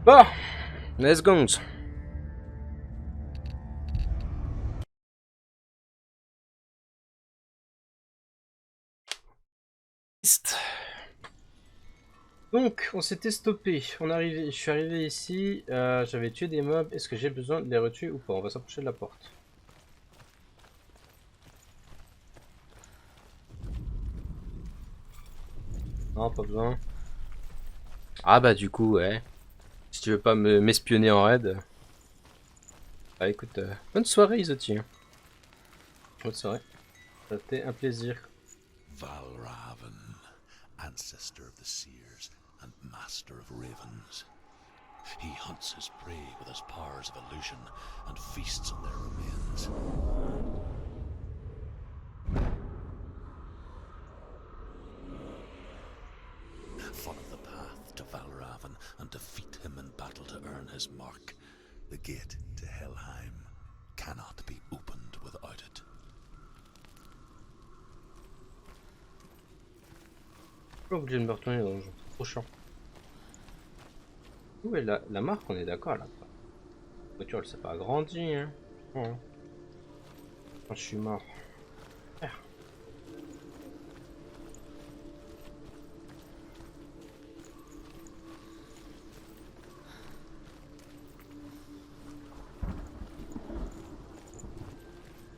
Bon, let's go. Donc, on s'était stoppé. Je suis arrivé ici. J'avais tué des mobs. Est-ce que j'ai besoin de les retuer ou pas? On va s'approcher de la porte. Non, pas besoin. Ah bah du coup, ouais. Si tu veux pas m'espionner en raid. Bah écoute, bonne soirée Isoti. Bonne soirée. Ça a été un plaisir. Valravan, ancestor of the seers and master of ravens. He hunts his prey with his powers of illusion and feasts on their remains. Follow the path to Valravan and defeat him in battle to earn his mark. The gate to Helheim cannot be opened without it. Pas obligé de me retourner dans le jeu, trop chiant. Où est la marque? On est d'accord là. La voiture elle s'est pas agrandie hein. Oh. Quand je suis mort. Ah.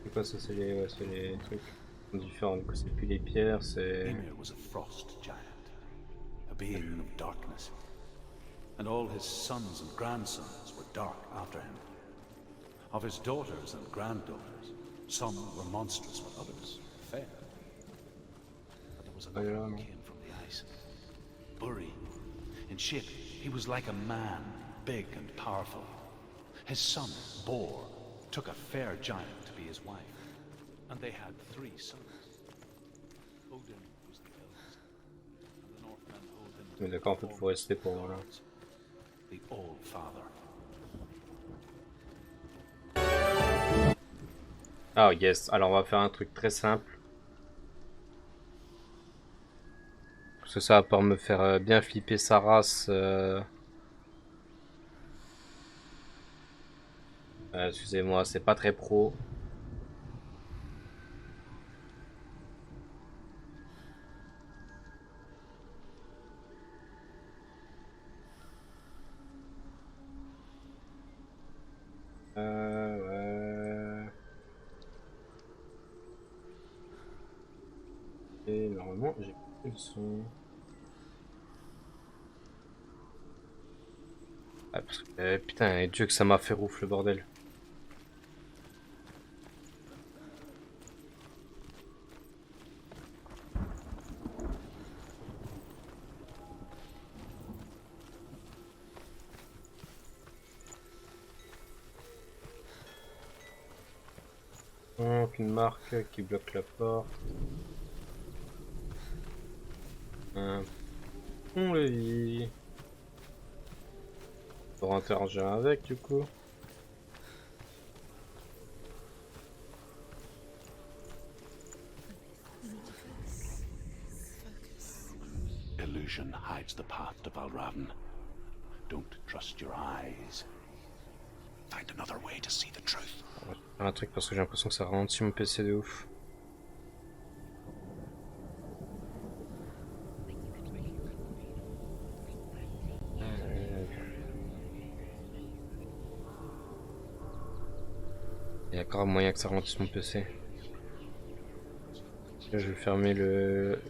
C'est quoi ça? C'est les trucs différents. Du coup c'est plus les pierres, c'est... Ymir was a frost giant, a being of darkness, and all his sons and grandsons were dark after him. Of his daughters and granddaughters, some were monstrous, but others fair. But there was another who came from the ice. Buri. In shape, he was like a man, big and powerful. His son, Bor, took a fair giant to be his wife, and they had 3 sons. Odin was the eldest, and the Northmen hold him Mais d'accord, en fait, faut rester pour voilà. The Old Father. Ah yes, alors on va faire un truc très simple. Parce que ça va pouvoir me faire bien flipper sa race. Excusez-moi, c'est pas très pro. Ouais. Et normalement, j'ai plus le son. Ah, parce que, putain, Dieu que ça m'a fait ouf le bordel. Donc, une marque qui bloque la porte. Un pont-levis. Pour interagir avec, du coup. Illusion hides the path to Valravn. Don't trust your eyes. Find another way to see the truth. On va faire un truc parce que j'ai l'impression que ça ralentit mon PC de ouf. Il y a grave moyen que ça ralentisse mon PC. Là, je vais fermer le...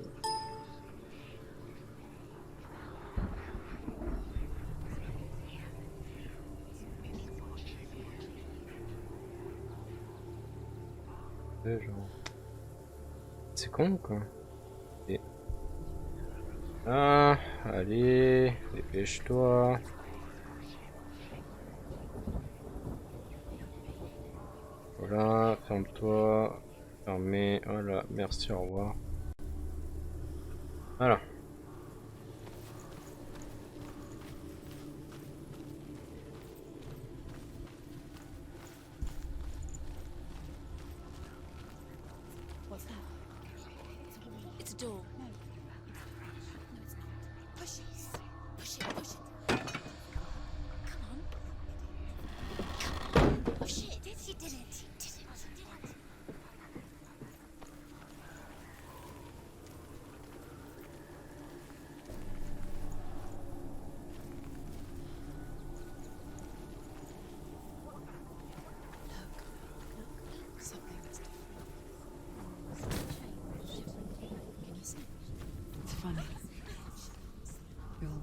C'est con quoi. Et... Ah, allez, dépêche-toi. Voilà, ferme-toi. Fermé, voilà, merci, au revoir. Voilà. What's that? It's a door. No. No, it's not. Push it. Push it, push it.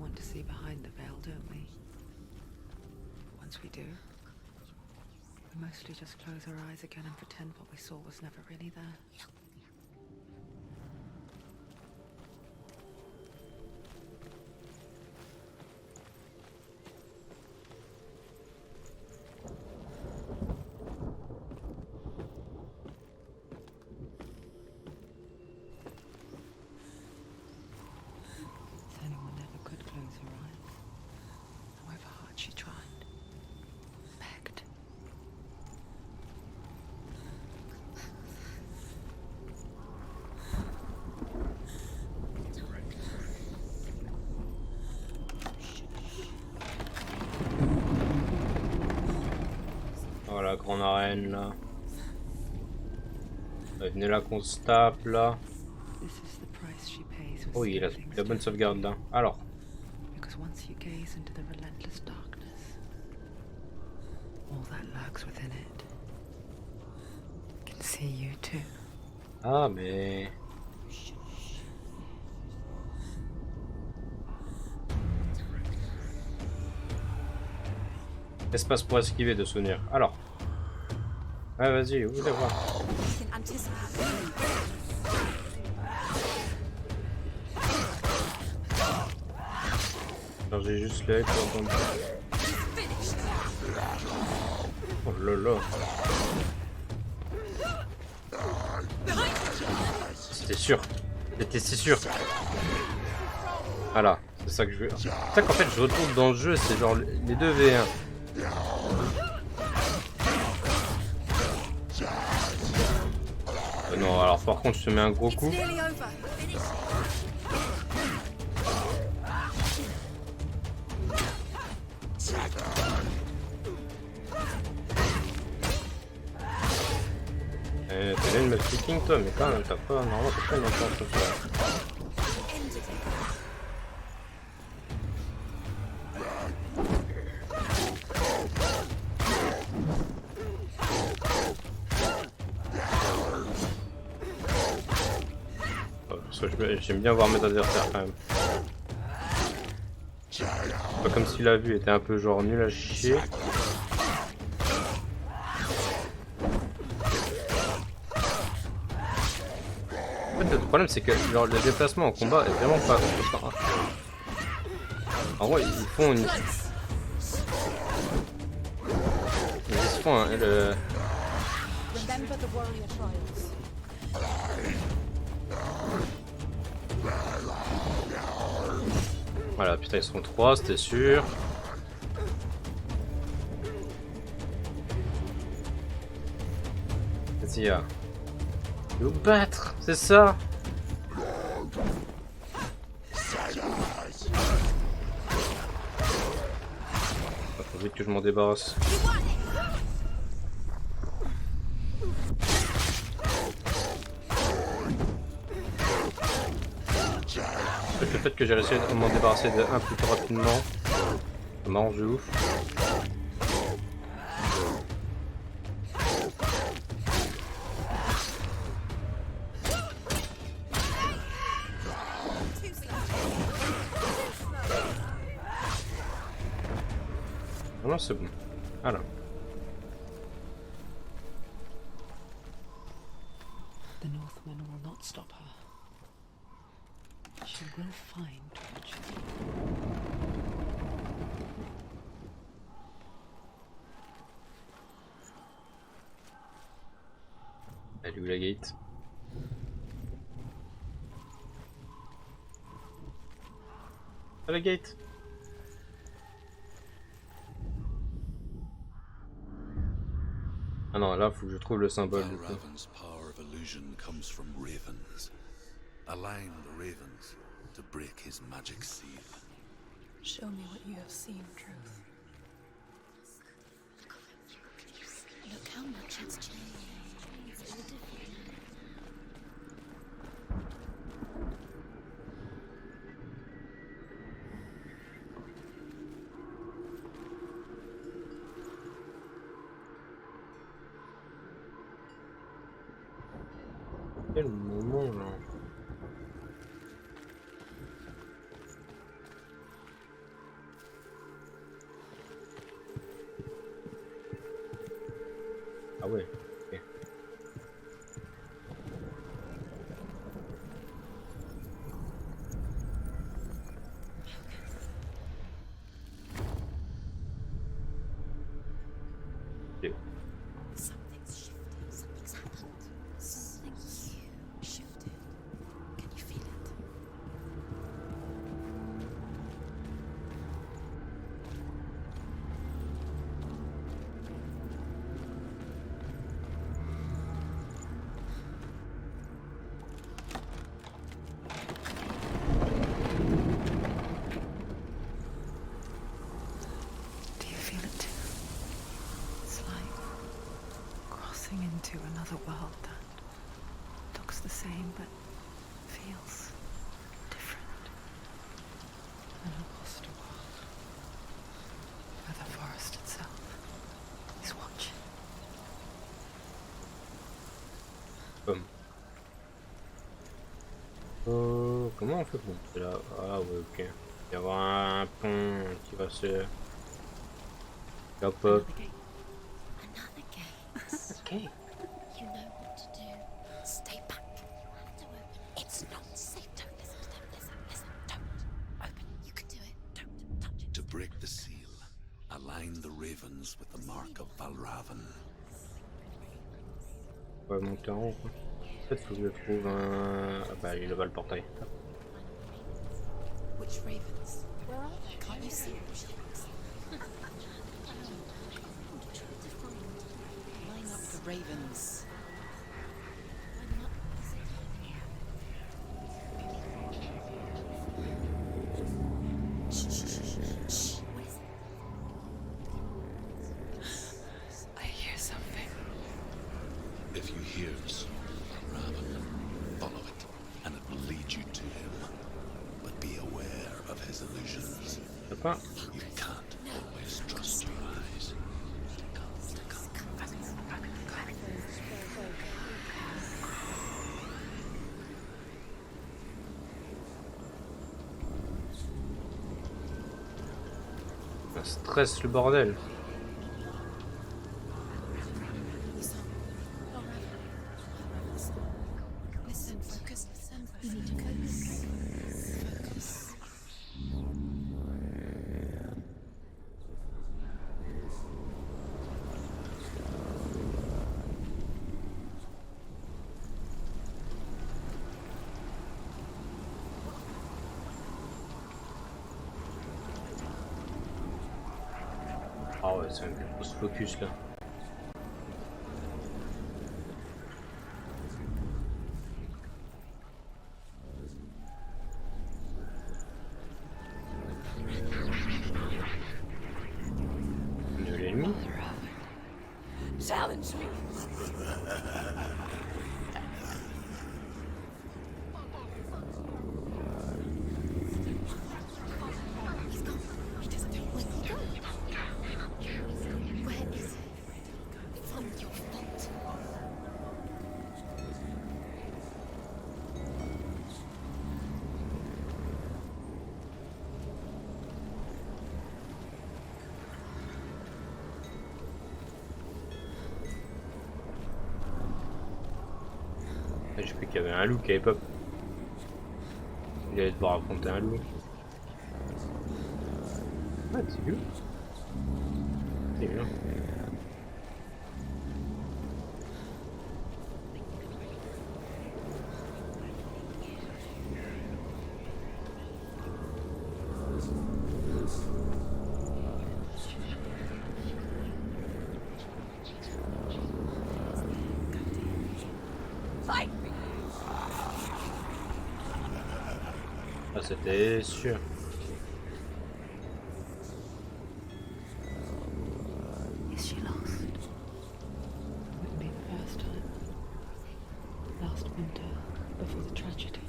want to see behind the veil, don't we? Once we do, we mostly just close our eyes again and pretend what we saw was never really there. Senua never could close her eyes, however hard she tried. Begged. Oh la grande arène là. Venez là qu'on se tape là. This is the price she pays with Oh il a stealing la bonne stuff. sauvegarde là. Alors. Because once you gaze into the relentless darkness, all that lurks within it can see you too. Ah mais... Espace pour esquiver de souvenirs. Alors. Ouais vas-y, vous voulez voir. You can anticipate. Alors j'ai juste l'œil pour entendre. Oh là là. C'était sûr. C'était si sûr. Voilà, c'est ça que je veux. C'est ça qu'en fait je retourne dans le jeu, c'est genre les 2 V1. Non, alors par contre je te mets un gros coup. It's nearly over. Finish. T'as une me flicking toi, mais quand même t'as pas. Normalement t'as pas une enfance comme ça. Ended it. Parce que j'aime bien voir mes adversaires quand même. Pas comme si la vue était un peu genre nul à chier. En fait, le problème c'est que genre, le déplacement en combat est vraiment pas. En gros, ils font une. Ils font le. Remember the warrior trials. Voilà, putain, ils seront 3, c'était sûr. Vas-y, nous battre, c'est ça. Faut vite que je m'en débarrasse. Le fait que j'ai réussi à m'en débarrasser de un plus rapidement, ça m'arrange de ouf. Non, non, c'est bon. Voilà. The Northmen will not stop her. She will find torture. Elle est où la gate? Ah, la gate! Ah non, là faut que je trouve le symbole. Du coup. Raven's power of illusion comes from ravens. Allowing the ravens to break his magic seal. Show me what you have seen, Truth. Look how much it's changed. It's all different. Quel moment là? ouais. Ok. Et- Something's shifted. Something's happened. Something shifted. Can you feel it? Do you feel it too? It's like crossing into another world that looks the same but feels different. An imposter world where the forest itself is watching. Comment on fait pour monter là? Ah ouais, ok. Il y aura un pont qui va se... Hop hop. Another gate. Another gate. Ok. You know what to do. Stay back. You have to open. It's not safe. Don't listen to them. Listen. Don't. Open. You can do it. Don't touch it. To break the seal, align the ravens with the mark of Valravan. On va monter en haut, quoi. Peut-être faut que je trouve un... Ah bah il est là-bas le portail. Which ravens? Where are they? Can't you see which ravens? Line up the ravens. Line up. Shh. What is it? I hear something. If you hear the sound of Valravan, follow it, and it will lead you to him. But be aware of his illusions. Je sais pas. You can't always trust your eyes. Ça stresse le bordel. Listen, focus. You need to focus. Focus. Ah ouais, c'est un gros focus là. De l'ennemi. Challenge me. He's gone. He doesn't know where to go. Where is he? It's not your fault. J'ai cru qu'il y avait un loup qui avait pop. Il allait devoir affronter un loup. Ah, c'est lui. C'est bien. Ah, c'était sûr. Is she lost? Wouldn't be the first time. Last winter, before the tragedy,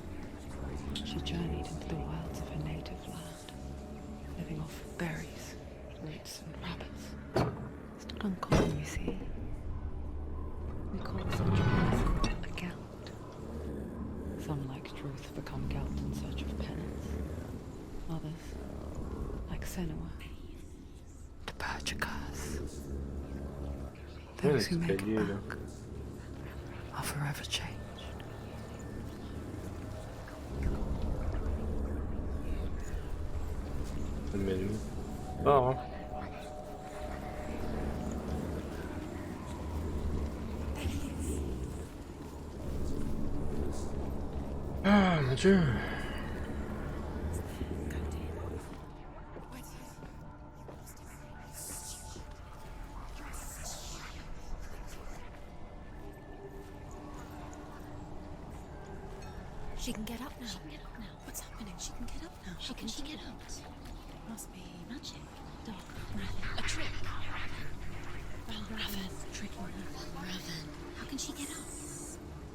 she journeyed into the wilds of her native land, living off berries, roots, and rabbits. It's not uncommon, you see. We call such a a Gelt. Some, like Truth, become Gelt in search of penance. Others, like Senua, to purge a curse. Those who make it l'escalier là. back are forever changed. Mais nous. Fort, hein. Ah mon dieu. She can get up now. What's happening? She can get up now. How can she get up? Must be magic. Dark. Raven. A trick. Raven. Tricking her. Raven. How can she get up?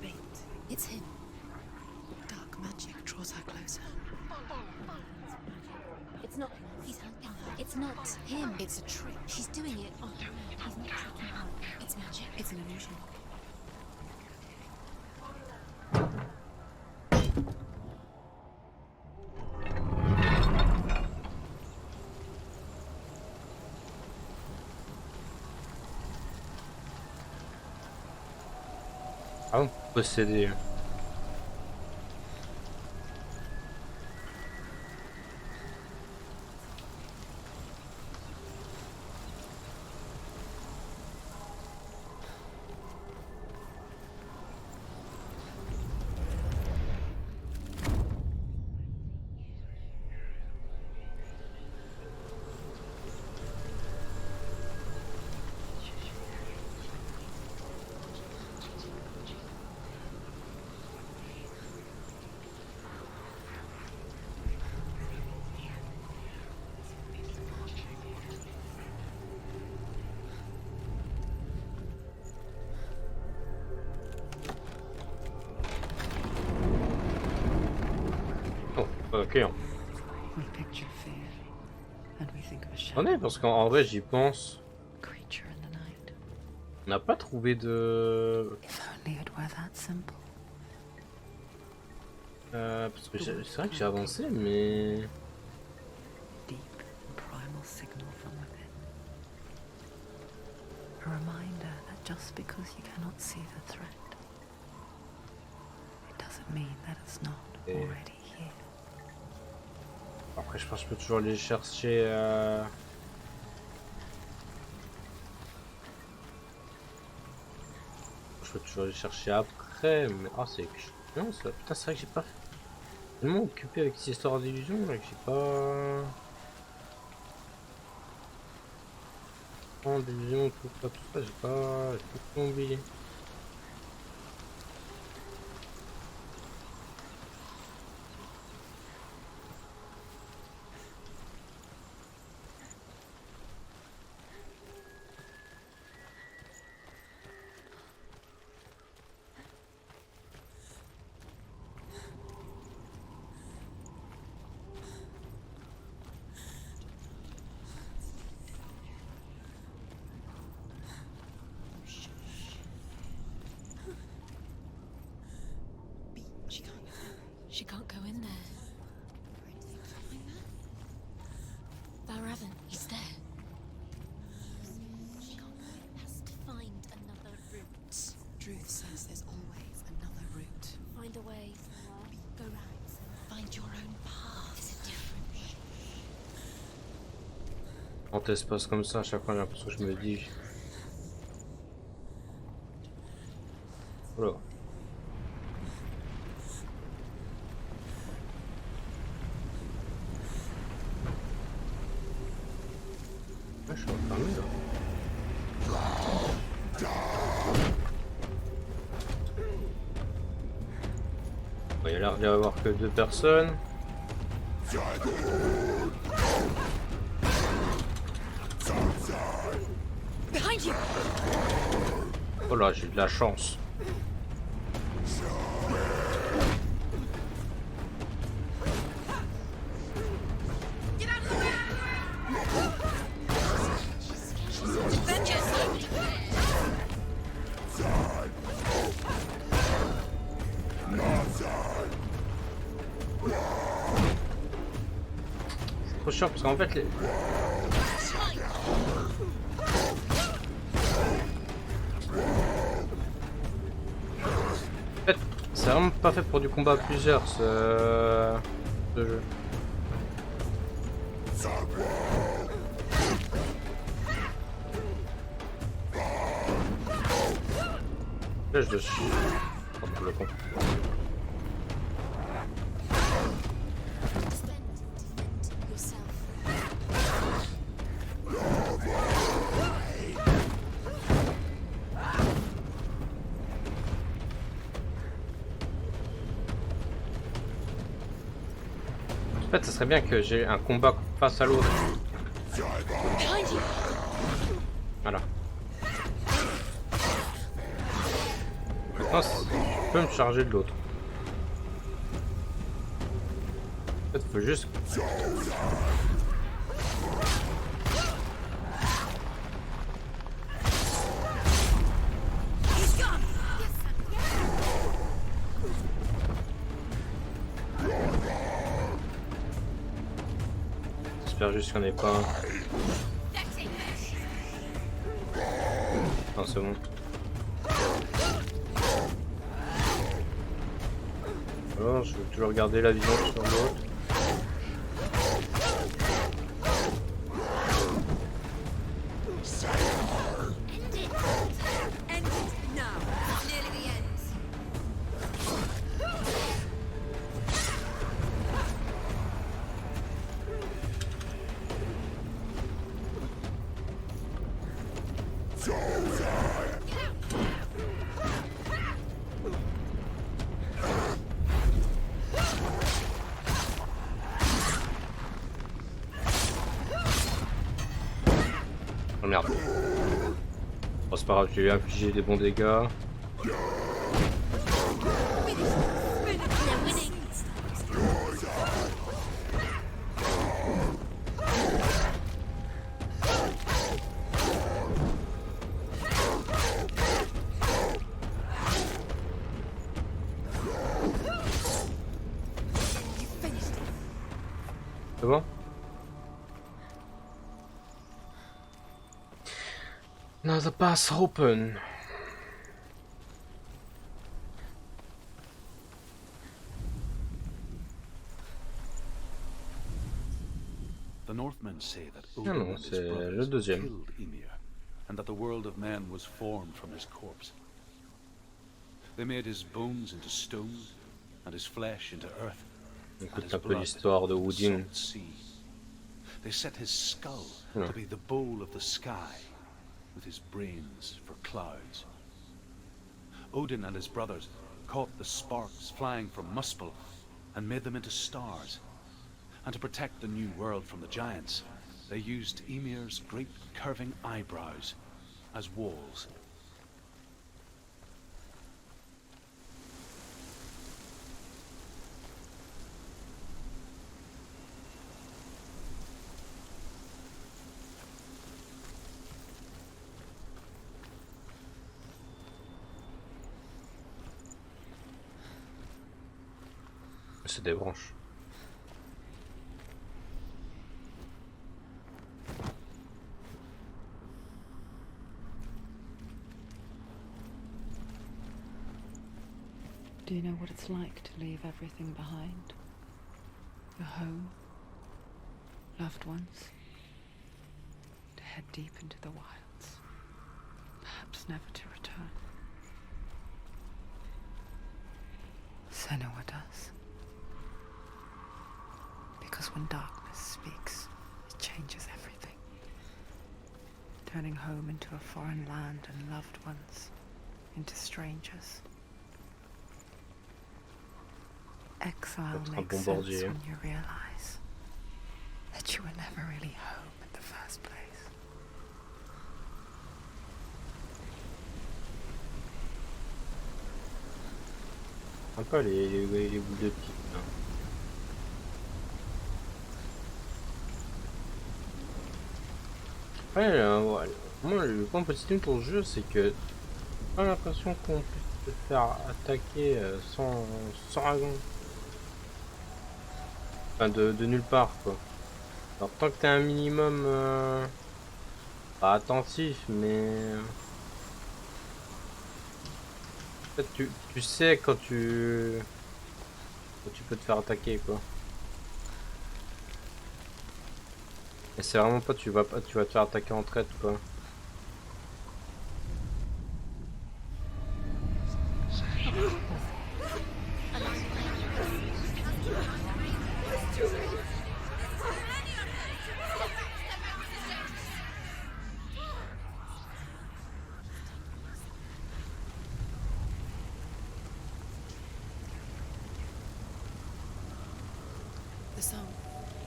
Bait. It's him. Dark magic draws her closer. It's not him. He's helping her. It's not him. It's a trick. She's doing it. Oh, he's not tricking her. It's magic. It's an illusion. Ah, posséder. Ok. We picture fear, and we think of a shadow. Attendez, parce qu'en vrai j'y pense. Creature in the night. On n'a pas trouvé de. If only it were that simple. Parce que c'est vrai que j'ai avancé, mais. Deep and primal signal from within. A reminder that just because you cannot see the threat, it doesn't mean that it's not already here. Après, je pense que je peux toujours aller chercher. Je peux toujours aller chercher après, mais. Ah, c'est. Non, ça. Putain, c'est vrai que j'ai pas. Tellement occupé avec cette histoire d'illusion là que j'ai pas. Oh, d'illusion, tout ça, j'ai pas. J'ai tout oublié. She can't go in there. Raven, he's there. She can't go in. Has to find another route. Truth says there's always another route. Find a way. Go round. Find your own path. There's a different. Quand elle se passe comme ça, à chaque fois j'ai l'impression que je me dis. Voilà. Ah, je suis enfermé là. Bon, il y a l'air d'y avoir que 2 personnes. Behind you! Oh là, j'ai de la chance. Trop chiant parce qu'en fait les... c'est vraiment pas fait pour du combat à plusieurs ce jeu. Là je dois le con. Defend yourself. En fait, ça serait bien que j'ai un combat face à l'autre. Voilà. Maintenant, je peux me charger de l'autre. En fait, faut juste... J'espère juste qu'il n'y en ait pas un. Non, c'est bon. Alors, je vais toujours garder la vision sur l'autre. End it now. It's nearly the end. Oh merde. Bon, c'est pas grave, j'ai infligé des bons dégâts. C'est bon? Now the pass open. The Northmen say that Ah Odin non, and his c'est le brothers deuxième. killed Ymir, and that the world of men was formed from his corpse. They made his bones into stone, and his flesh into earth, and Écoute his un peu blood l'histoire de into the Odin. salt sea. They set his skull Hmm. to be the bowl of the sky, with his brains for clouds. Odin and his brothers caught the sparks flying from Muspel and made them into stars. And to protect the new world from the giants, they used Ymir's great curving eyebrows as walls. C'est des branches. Do you know what it's like to leave everything behind? Your home, loved ones, to head deep into the wilds, perhaps never to return. Senua does. Because when darkness speaks, it changes everything. Turning home into a foreign land and loved ones into strangers. Exile Être un makes sense bombardier. when you realize that you were never really home in the first place. Sympa les boules de pique. Hein. Ouais, ouais, moi le point positif pour le jeu c'est que j'ai pas l'impression qu'on puisse se faire attaquer sans raison. Enfin de nulle part quoi. Alors tant que t'es un minimum pas attentif mais En fait, tu sais quand tu peux te faire attaquer quoi. Et c'est vraiment pas tu vas te faire attaquer en traite quoi. The song.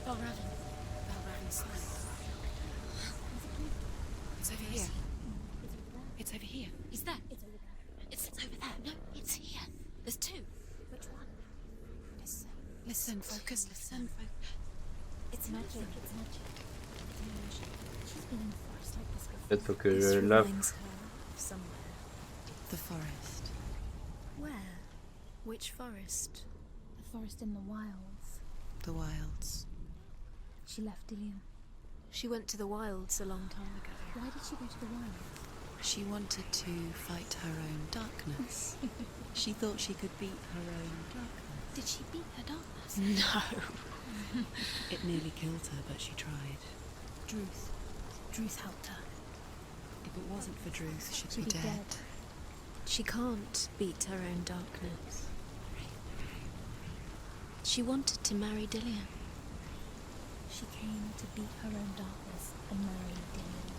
Balravin's song. It's over here. It's over here. Is that? It's over there. No, it's here. There's two. Which one? Listen. Listen, focus, listen. It's magic. It's magic. It's magic. She's been in the forest like this before. Peut-être faut que This là reminds her of somewhere. The forest. Where? Which forest? The forest in the wilds. The wilds. She left Ilium. She went to the wilds a long time ago. Why did she go to the wilds? She wanted to fight her own darkness. She thought she could beat her own darkness. Did she beat her darkness? No. It nearly killed her, but she tried. Druth. Druth helped her. If it wasn't for Druth, she'd She'd be be dead. dead. She can't beat her own darkness. She wanted to marry Dillian. She came to beat her own darkness and marry Dylan.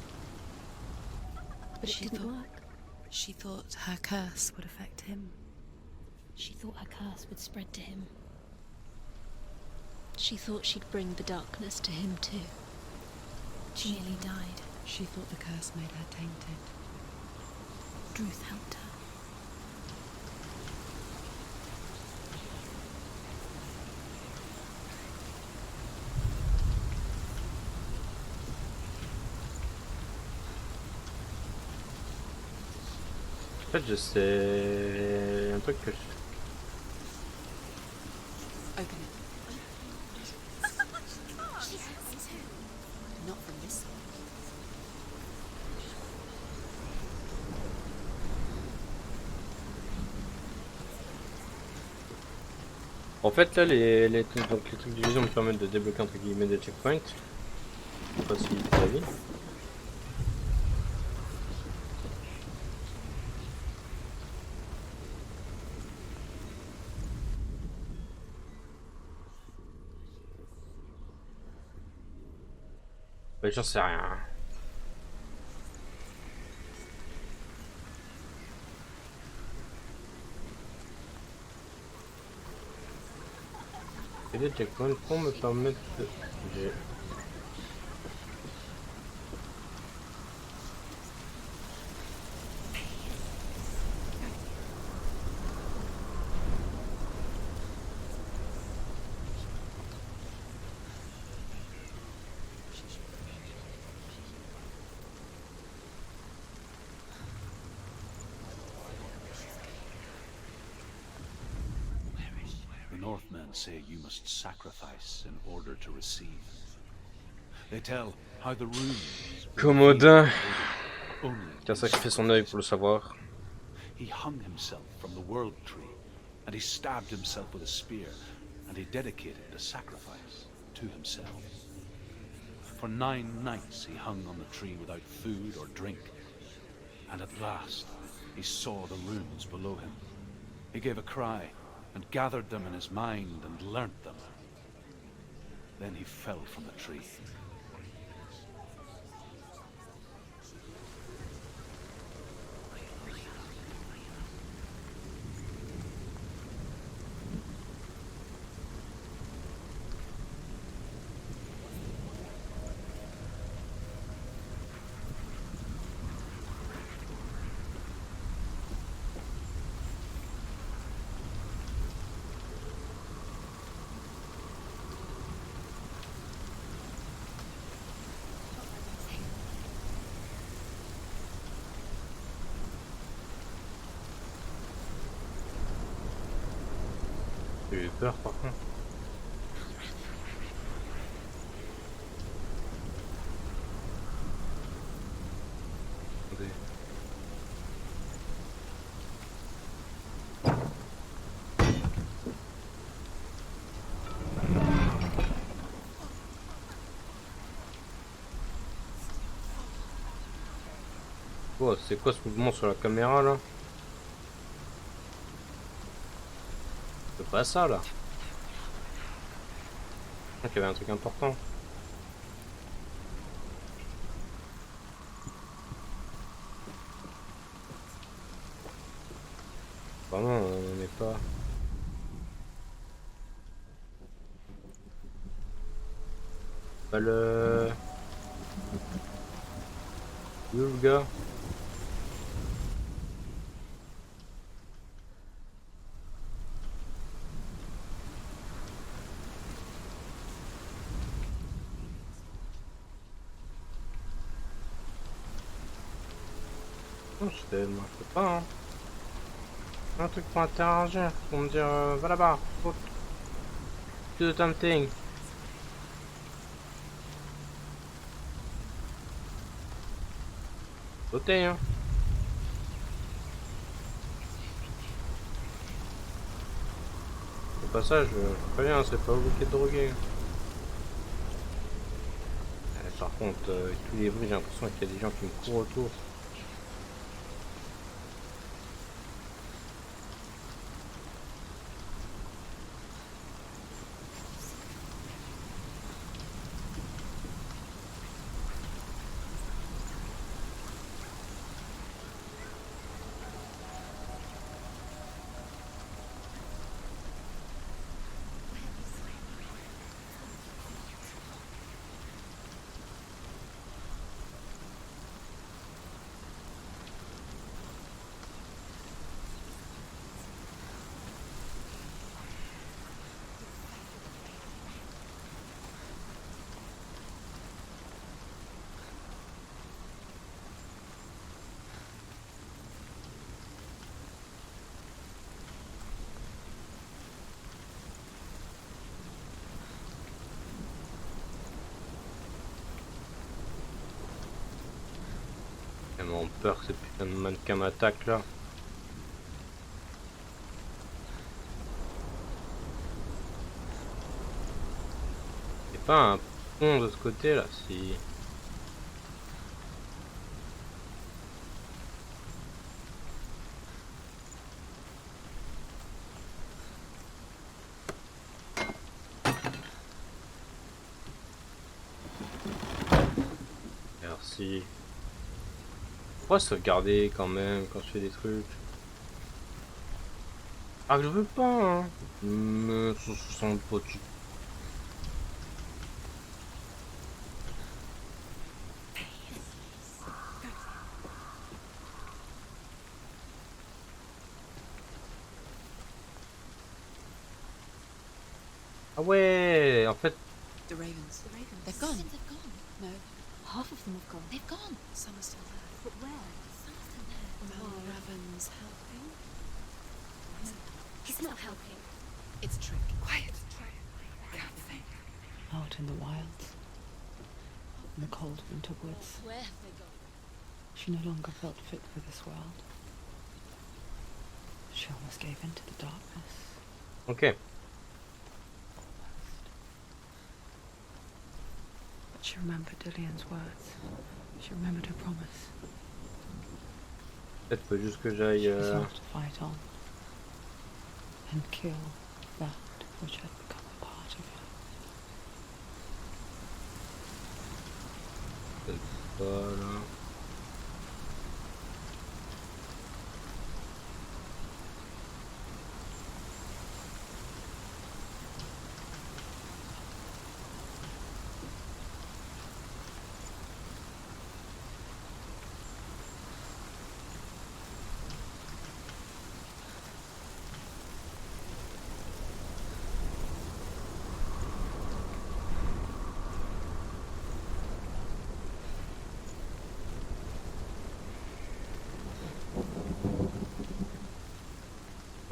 But it She didn't thought- work. She thought her curse would affect him. She thought her curse would spread to him. She thought she'd bring the darkness to him too. She nearly died. She thought the curse made her tainted. Druth helped her. en fait je sais un truc que je... Open it. She has to. Not from this side. En fait là donc, les trucs d'illusion me permettent de débloquer entre guillemets des checkpoints. Pour faciliter la vie. Ouais, j'en sais rien. Et des checkpoints pour me permettre de... The Northmen say you must sacrifice in order to receive. They tell how the runes... Commodin Only qui a sacrifié son œil pour le savoir. he hung himself from the world tree, and he stabbed himself with a spear, and he dedicated the sacrifice to himself. For 9 nights he hung on the tree without food or drink, and at last he saw the runes below him. He gave a cry, and gathered them in his mind and learnt them. Then he fell from the tree. J'ai eu peur par contre. Attendez. Oh, c'est quoi ce mouvement sur la caméra là? C'est pas ça là. Ah, qu'il y avait un truc important. Vraiment, on n'est pas. Pas le. Où est le gars? Non, je sais pas, hein. Un truc pour interagir, pour me dire va là-bas, faut do something. Sauter, hein. Au passage, très bien, c'est pas obligé de droguer. Par contre, avec tous les bruits, j'ai l'impression qu'il y a des gens qui me courent autour. J'ai tellement peur que ces putains de mannequins m'attaquent là. C'est pas un pont de ce côté là, si. Merci. Pourquoi sauvegarder quand même quand je fais des trucs? Ah, que je veux pas, hein. Mais ça sent pas du. Ah ouais, en fait, The ravens. The ravens. They've gone. They've gone. No. Half of them have gone. They've gone. Some are still there. But where? Some are still there. Mal Raven's helping. He's not helping. It's a trick. Quiet. Out in the wilds, in the cold winter woods, Where have they gone? she no longer felt fit for this world. She almost gave in to the darkness. ok. But she remembered Dillian's words. She remembered her promise. Peut-être faut juste que j'aille. She resolved to fight on and kill that which had become a part of her. Voilà.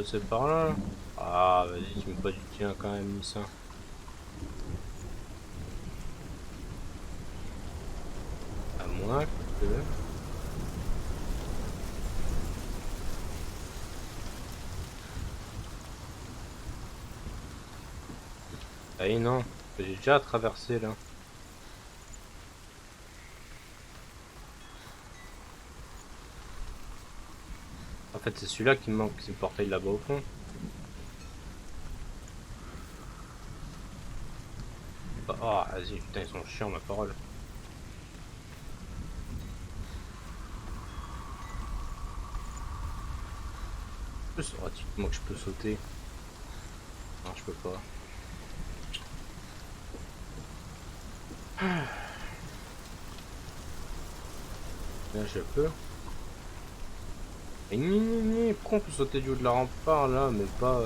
C'est par là. Ah, vas-y, tu me pas du tien quand même, mis ça. À moins que. Ah, non, j'ai déjà traversé là. fait, c'est celui-là qui me manque, c'est le portail là-bas au fond. Oh, vas-y, putain, ils sont chiants, ma parole. Oh, typiquement que je peux sauter. Non, je peux pas. Là, je peux. Et pourquoi on peut sauter du haut de la rempart là, mais pas.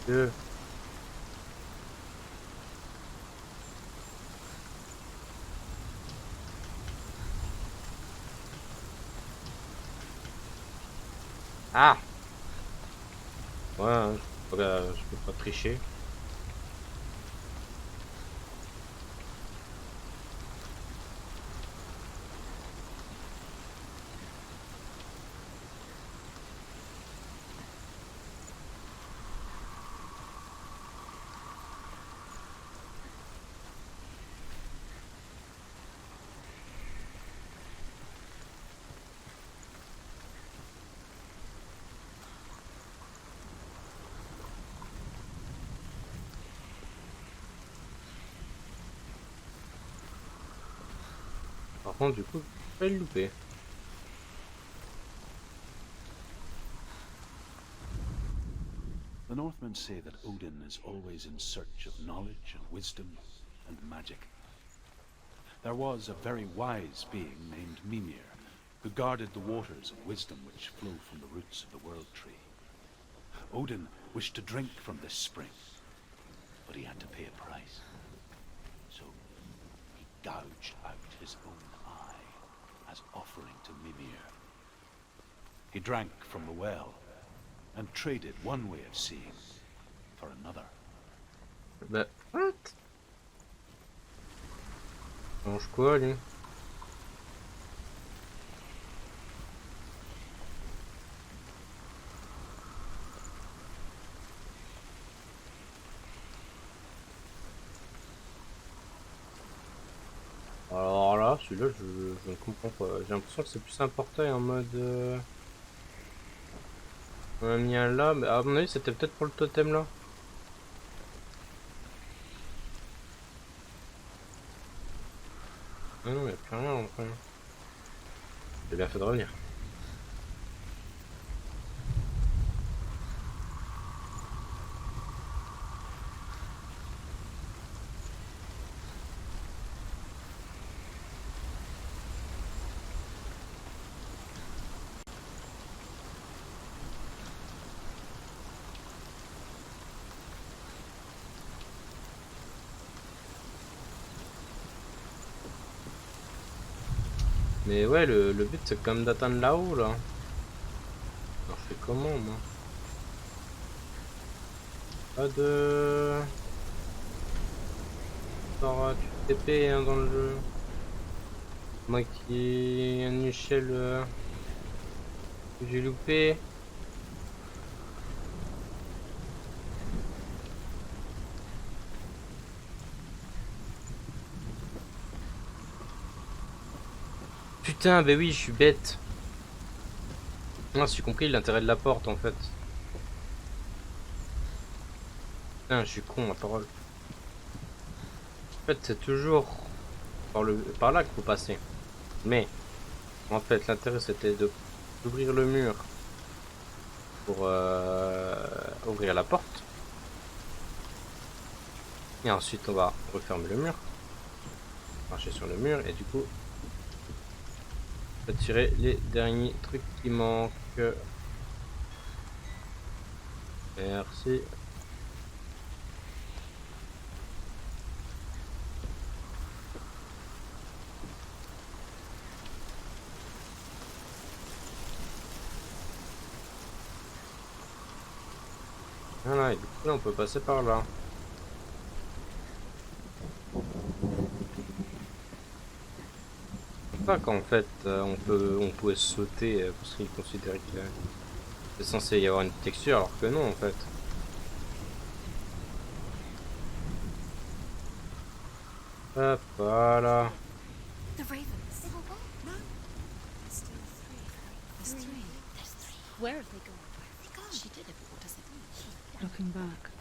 Que... Ah! Ouais, hein, je peux pas tricher. Par contre, du coup, je vais le louper. The Northmen say that Odin is always in search of knowledge and wisdom and magic. There was a very wise being named Mimir, who guarded the waters of wisdom which flow from the roots of the World Tree. Odin wished to drink from this spring, but he had to pay a price. So he gouged out his own eye as offering to Mimir. He drank from the well and traded one way of seeing for another. Bah, what? Mange quoi, lui? Alors là, celui-là, je ne comprends pas. J'ai l'impression que c'est plus un portail en mode... On a mis un là, mais à mon avis, c'était peut-être pour le totem là. Ah non, il n'y a plus rien en fait. J'ai bien fait de revenir. Mais ouais, le but c'est quand même d'atteindre là-haut là. Alors je fais comment moi? Pas de... Alors tu TP hein, dans le jeu. Moi qui ai une échelle que j'ai loupé. Putain, bah oui, je suis bête. Ah, j'ai compris l'intérêt de la porte en fait. Putain, je suis con, ma parole. En fait, c'est toujours par là qu'il faut passer. Mais, en fait, l'intérêt c'était d'ouvrir le mur pour ouvrir la porte. Et ensuite, on va refermer le mur. Marcher sur le mur et du coup, retirer les derniers trucs qui manquent. Merci. Voilà, et du coup là on peut passer par là. Pas qu'en fait on pouvait sauter parce qu'il considérait que c'est censé y avoir une texture alors que non en fait. Hop, voilà. The ravens. They were what? No. Still three very There's three. There's three. Where have they gone? Where have they gone? She did it, but what does it mean? Looking back,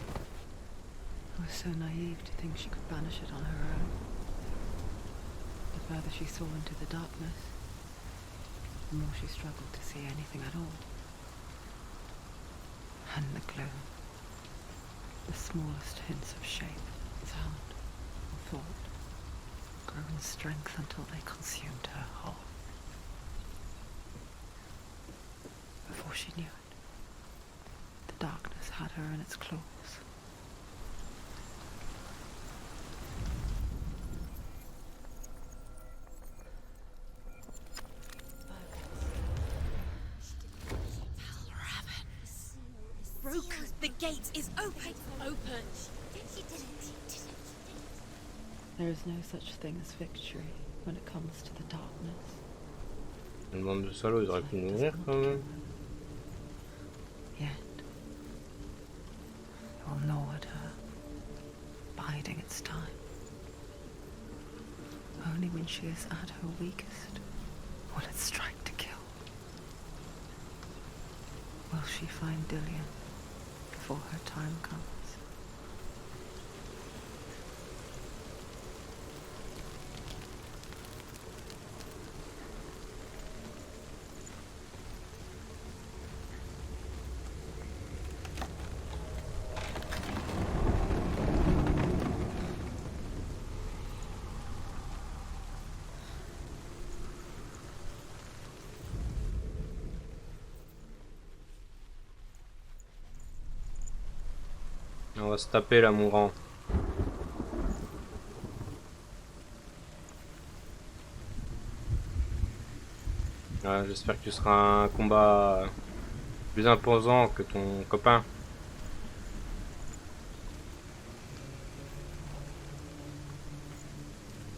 I was so naive to think she could banish it on her own. The further she saw into the darkness, the more she struggled to see anything at all. And the gloom, the smallest hints of shape, sound, or thought, grew in strength until they consumed her whole. Before she knew it, the darkness had her in its claws. Broken! The gate is open! Open! She did it. There is no such thing as victory when it comes to the darkness. Le monde de salaud, ils auraient pu nous nourrir quand même. Yet, it will gnaw at her, biding its time. Only when she is at her weakest will it strike to kill. Will she find Dillian before her time comes? On va se taper là, mon grand. Ouais, j'espère que tu seras un combat plus imposant que ton copain.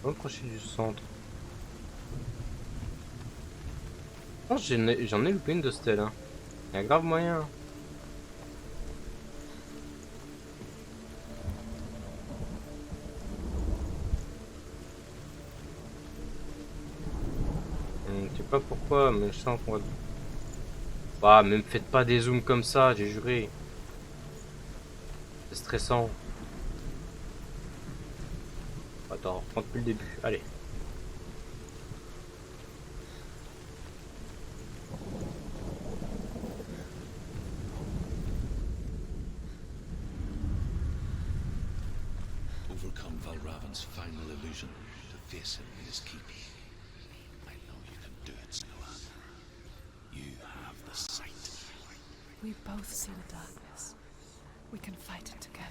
Au crochet du centre. Oh, j'en ai loupé une de stèle. Hein. Il y a grave moyen. Je sais pas pourquoi, mais je sens qu'on va... Ah, mais me faites pas des zooms comme ça, j'ai juré. C'est stressant. Attends, reprends depuis le début, allez. Overcome Valravan's final illusion to face him in his keep. I know you can do it, Senua. You have the sight. We both see the darkness. We can fight it together.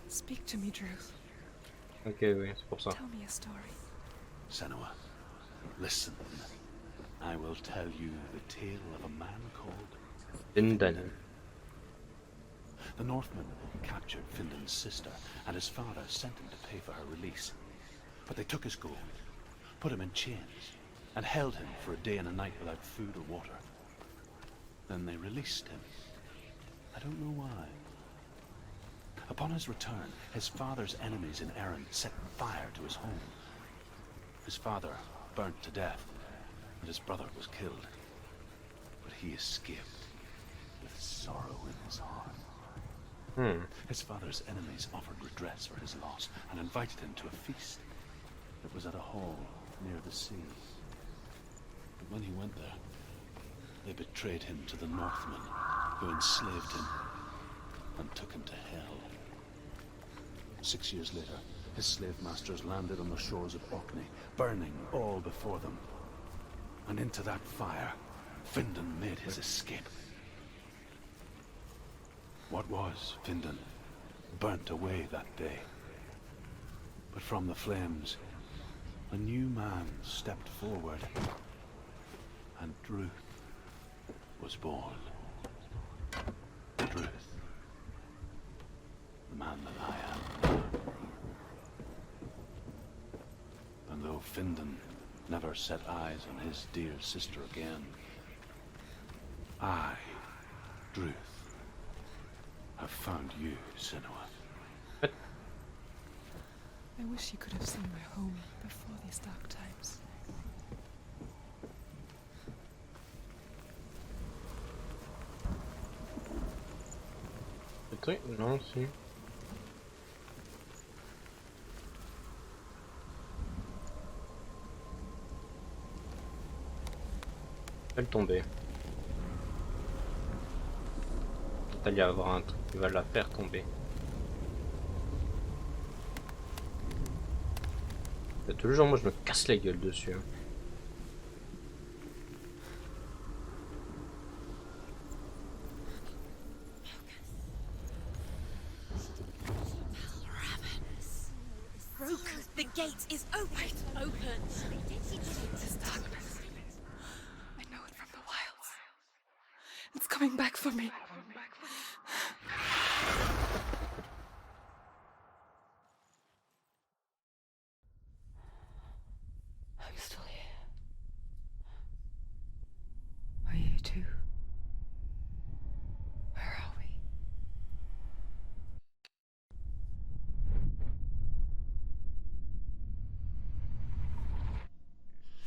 Speak to me, Drew. Ok, oui, c'est pour ça. Tell me a story. Senua, listen. I will tell you the tale of a man called Findan. The Northmen captured Findan's sister, and his father sent him to pay for her release. But they took his gold, put him in chains, and held him for a day and a night without food or water. Then they released him. I don't know why. Upon his return, his father's enemies in Erin set fire to his home. His father burnt to death, and his brother was killed. But he escaped with sorrow in his heart. His father's enemies offered redress for his loss and invited him to a feast. It was at a hall near the sea. But when he went there, they betrayed him to the Northmen, who enslaved him and took him to hell. 6 years later, his slave masters landed on the shores of Orkney, burning all before them. And into that fire, Findan made his escape. What was Findan burnt away that day. But from the flames, a new man stepped forward, and Druth was born. Druth, the man that I am. And though Findan never set eyes on his dear sister again, I, Druth, have found you, Senua. I wish you could have seen my home before these dark times. Le truc, non, si. Elle tomber. Il va y avoir un truc qui va la faire tomber. Tous les jours, moi je me casse la gueule dessus. Hein. Rook, the gate is open. Open. This darkness. I know it from the wilds. It's coming back for me. I'm still here. Are you too? Where are we?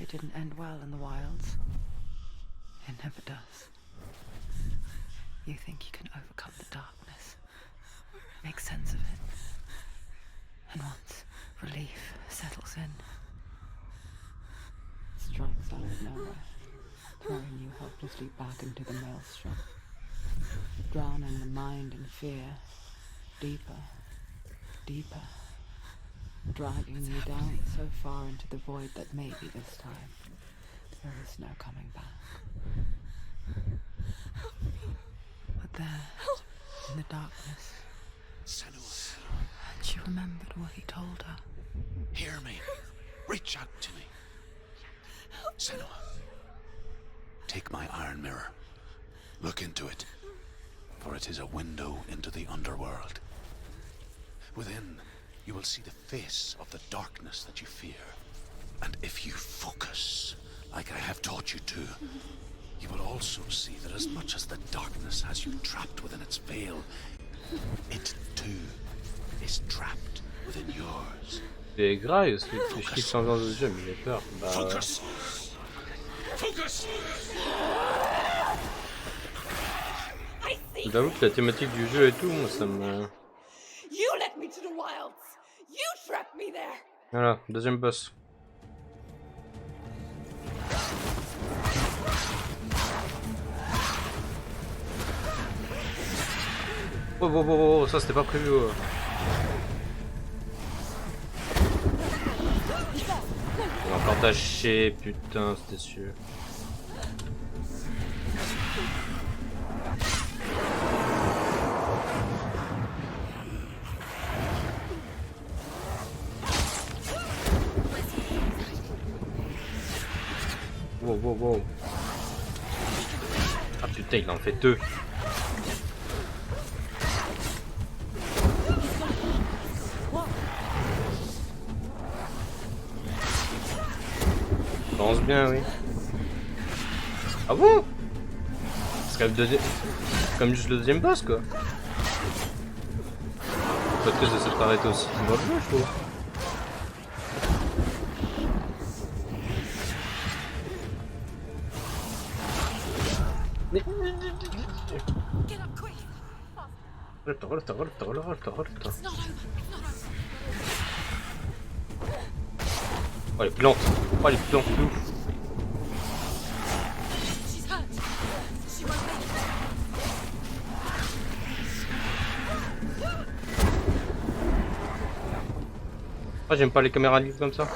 It didn't end well in the wilds. It never does. You think you can overcome the darkness, make sense of it, and once relief settles in, it strikes out of nowhere, throwing you helplessly back into the maelstrom, drowning the mind in fear, deeper, deeper, dragging you down so far into the void that maybe this time there is no coming back. But there, in the darkness, Senua, she remembered what he told her. hear me. Reach out to me. Senua, take my iron mirror. Look into it, for it is a window into the underworld. Within, you will see the face of the darkness that you fear. And if you focus, like I have taught you to, you will also see that as much as the darkness has you trapped within its veil, it too is trapped within yours. C'est grave, c'est chiffre sans genre de jeu, mais j'ai peur. Bah, Focus! Focus! j'avoue que la thématique du jeu et tout, moi ça me... You led me to the wilds. You trapped me there. Voilà, deuxième boss. Oh, ça c'était pas prévu. On va encore tâcher, putain, c'était sûr. Wow. Ah putain, il en fait deux. Je pense bien, oui. Ah bon? C'est comme juste le deuxième boss, quoi. Pas triste de s'être arrêté aussi dans le jeu, je trouve. Mais... Get up quick. Relève-toi. It's not over. It's not over. Oh les plantes de ouf. She's hurt. She won't make it. Ah j'aime pas les caméras libres comme ça.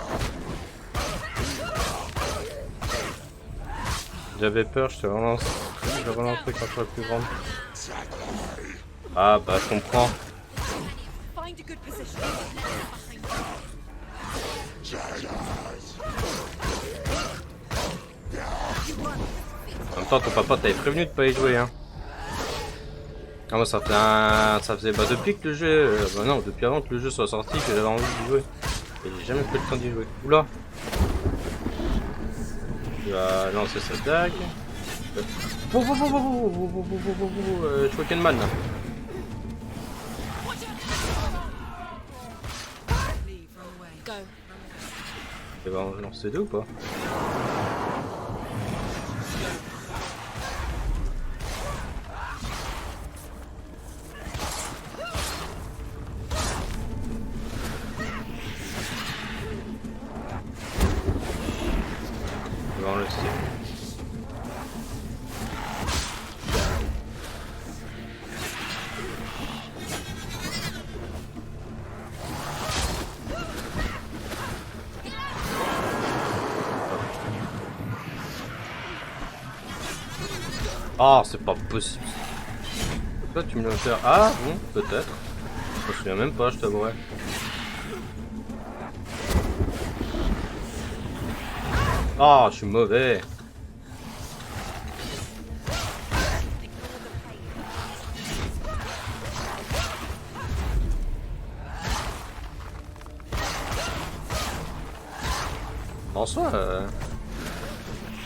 J'avais peur, je relance le truc quand je serai plus grande. Ah bah je comprends. Find a good position. En même temps ton papa t'avait prévenu de pas y jouer hein. Ah, moi, ça faisait bah, depuis que le jeu, bah non, depuis avant que le jeu soit sorti, que j'avais envie d'y jouer. Et j'ai jamais pris le temps d'y jouer. Oula. Il va lancer sa dague. Je vois Kenman là. Go. Il va en lancer deux ou pas? Il va en lancer. Ah, c'est pas possible. Toi, tu me l'as fait. Ah, bon, peut-être. Je me souviens même pas, je t'avouerai. Ah, je suis mauvais. En soi,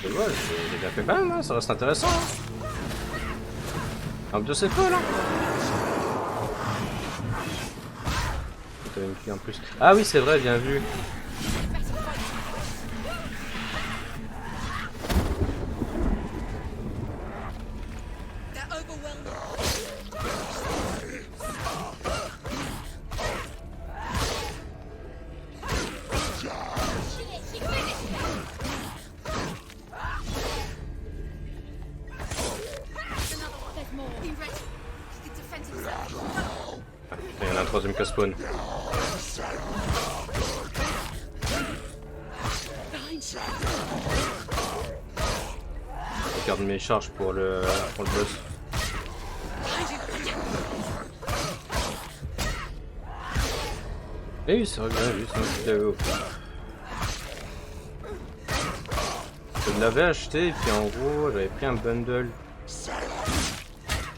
je vois, j'ai bien fait quand même, hein, ça reste intéressant. Hein. Un peu c'est pas là. T'avais une fille en plus. Ah oui, c'est vrai, bien vu. Il y en a un troisième qui spawn. Je garde mes charges pour le boss. Et oui, c'est vrai, bien vu, c'est moi qui l'avais au fond. Je l'avais acheté et puis en gros j'avais pris un bundle.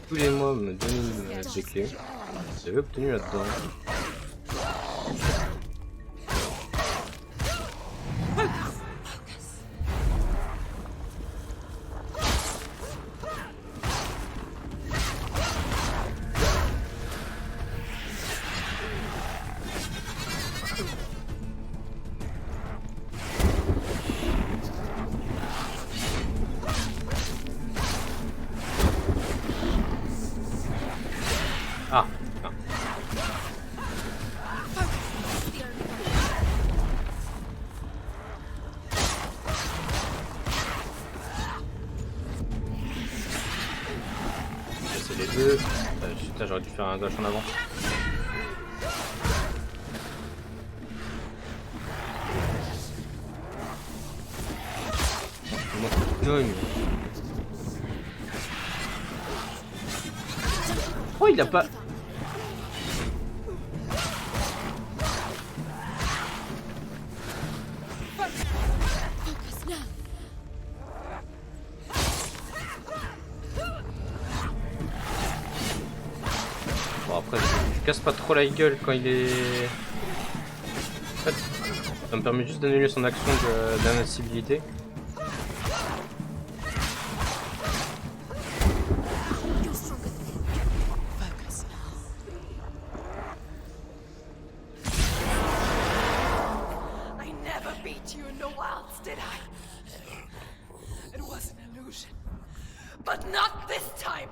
Tous les mois me donnent des clés. J'avais obtenu là-dedans. Ah, ah. C'est les deux. Putain, j'aurais dû faire un dash en avant. Oh, il a pas. Focus now. Bon, après, je casse pas trop la gueule quand il est. En fait, ça me permet juste d'annuler son action d'invincibilité. You're stronger than him. Focus now. I never beat you in the wilds, did I? It was an illusion. But not this time!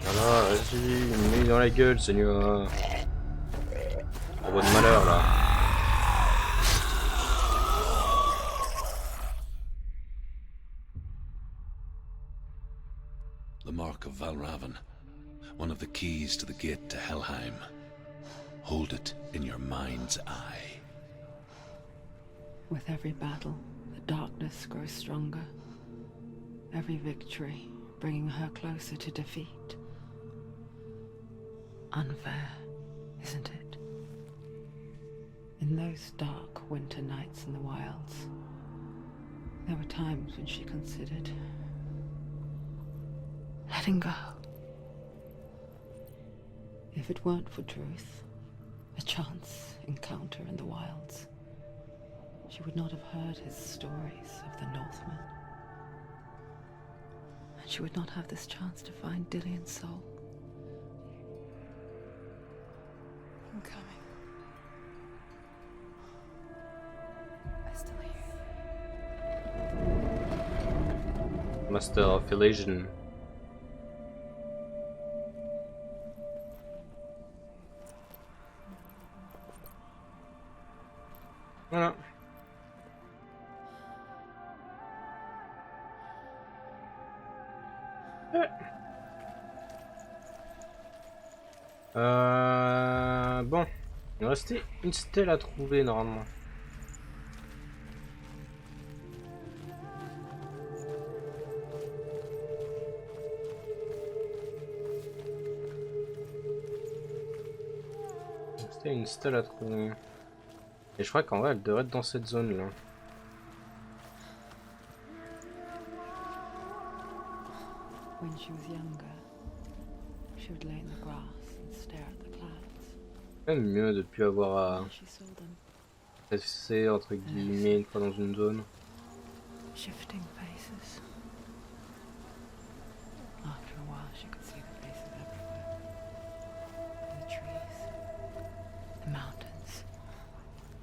Voilà, vas-y, mets dans la gueule, Senua. Robot de malheur là. The mark of Valravan, one of the keys to the gate to Helheim. Hold it in your mind's eye. With every battle, the darkness grows stronger. Every victory bringing her closer to defeat. Unfair, isn't it? In those dark winter nights in the wilds, there were times when she considered letting go. If it weren't for truth, a chance encounter in the wilds, she would not have heard his stories of the Northmen. And she would not have this chance to find Dillion's soul. I'm coming. I still hear you. Master of Illusion. Voilà. Bon, il me restait une stèle à trouver normalement. Il me restait une stèle à trouver. Et je crois qu'en vrai elle devrait être dans cette zone là. When she was younger, she would lay in the grass and stare at the clouds. Même mieux de plus avoir à And she saw them, rester entre guillemets une fois dans une zone. shifting faces. After a while, she could see the faces everywhere. In the trees, the mountains,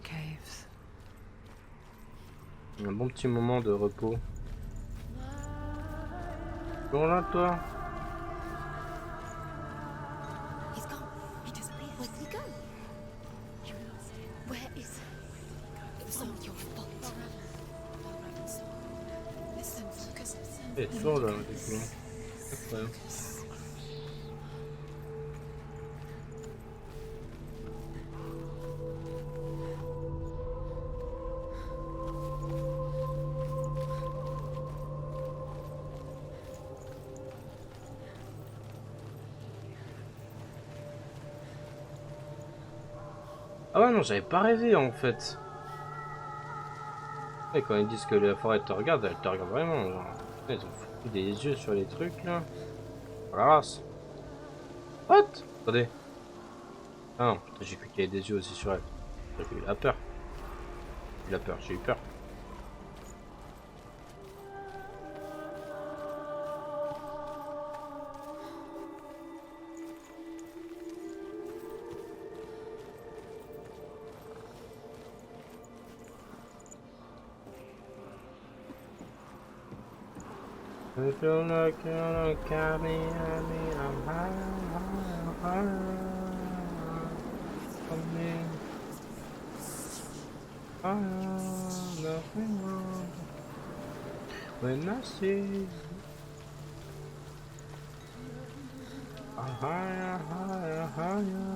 caves. Un bon petit moment de repos. Bon là toi. He's gone. He disappeared. Where did he go? You lost him. Where is he? It was all your fault. Listen, focus. Il est toujours là du coup. Incroyable. Ah ouais non, j'avais pas rêvé en fait. Et quand ils disent que la forêt te regarde, elle te regarde vraiment. Genre, ils ont foutu des yeux sur les trucs là. Voilà. What? Attendez. Ah non, j'ai cru qu'il y avait des yeux aussi sur elle. J'ai eu la peur. J'ai eu peur. If you look at me, I'm high. Nothing wrong. When I see higher, higher, higher.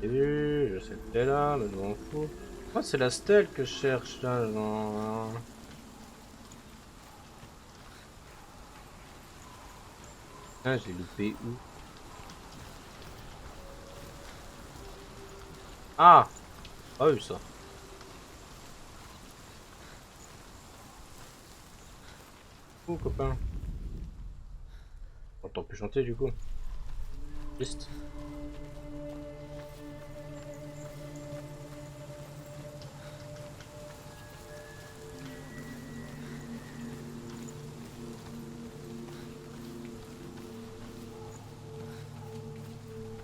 Je sais que t'es là, mais je m'en fous. Moi, c'est la stèle que je cherche là. Genre... Ah, j'ai loupé où? Ah! Ah oui, ça. Oh, copain. On t'entend plus chanter du coup. Triste.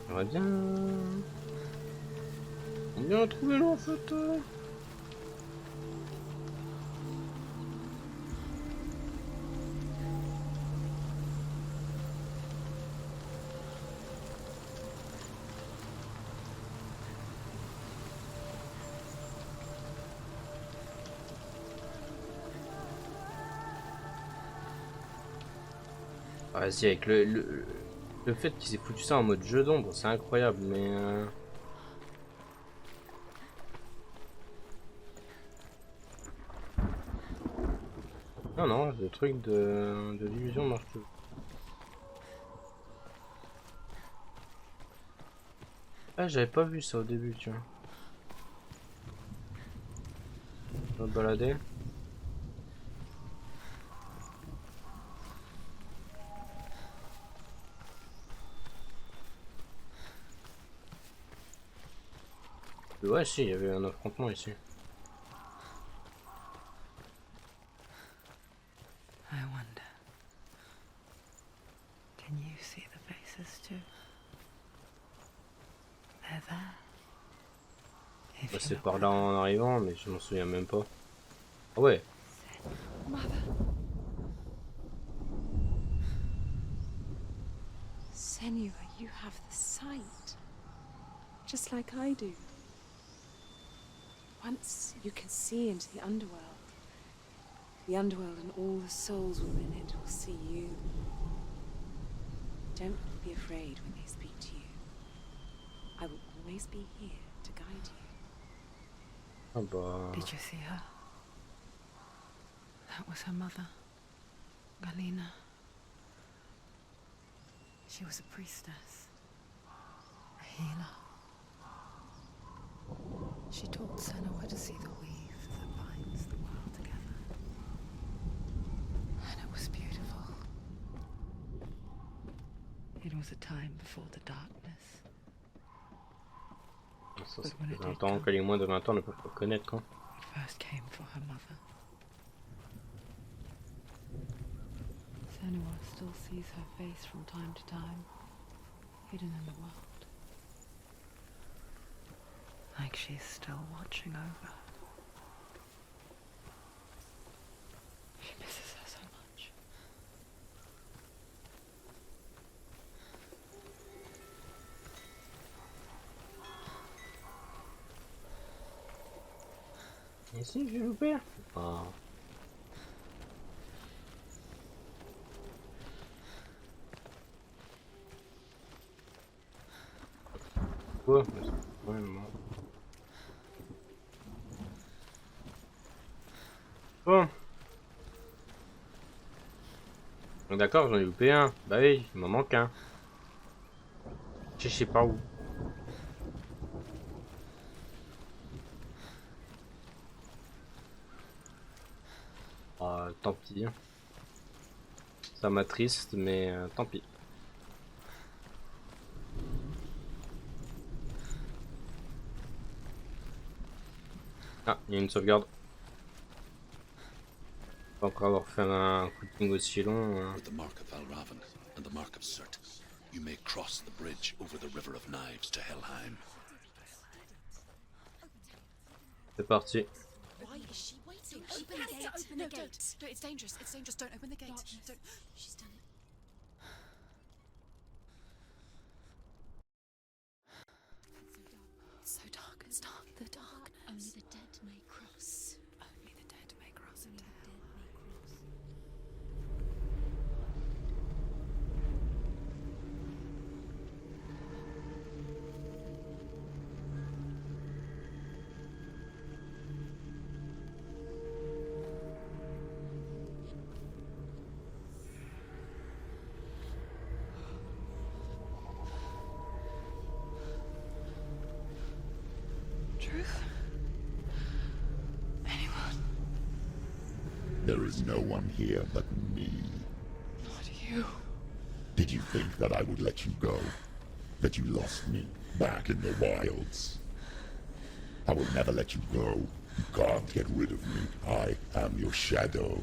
J'aimerais bien... On vient trouver l'en photo. Vas-y, avec le fait qu'ils aient foutu ça en mode jeu d'ombre, c'est incroyable, mais... Non, non, le truc de l'illusion marche toujours. Ah, j'avais pas vu ça au début, tu vois. On va me balader. Ouais, si, il y avait un affrontement ici. I wonder. Can you see the faces too? They're there. If Bah, you c'est look par at là them. en arrivant, mais je m'en souviens même pas. Ah ouais. Senua, you have the sight. Just like I do. Once you can see into the underworld and all the souls within it will see you. Don't be afraid when they speak to you. I will always be here to guide you. Ah bah... Did you see her? That was her mother, Galina. She was a priestess, a healer. She taught Senua to see the weave that binds the world together. And it was beautiful. It was a time before the darkness. Ça fait 20 ans, que les moins de 20 ans ne peuvent pas connaître, quoi. It first came for her mother. Senua still sees her face from time to time, hidden in the world. Like she's still watching over her. She misses her so much. Ici, j'ai loupé. Ah. Quoi? Ouais, non. Bon. D'accord, j'en ai loupé un. Bah oui, il m'en manque un. Je sais pas où. Ah, tant pis. Ça m'attriste, mais tant pis. Ah, il y a une sauvegarde. Pas encore avoir fait un cooking aussi long. With the mark of Valravan and the mark of Celte, you may cross the bridge over the River of Knives to Helheim. C'est parti. Why is she waiting? Open the gate. Open the gate. No, it's dangerous. It's dangerous. Don't open the gate. Don't. She's done it. It's so dark. It's dark. The darkness. Only the dead may cross. Only the dead may cross into hell. Truth? Anyone? There is no one here but me. Not you. Did you think that I would let you go? That you lost me back in the wilds? I will never let you go. You can't get rid of me. I am your shadow.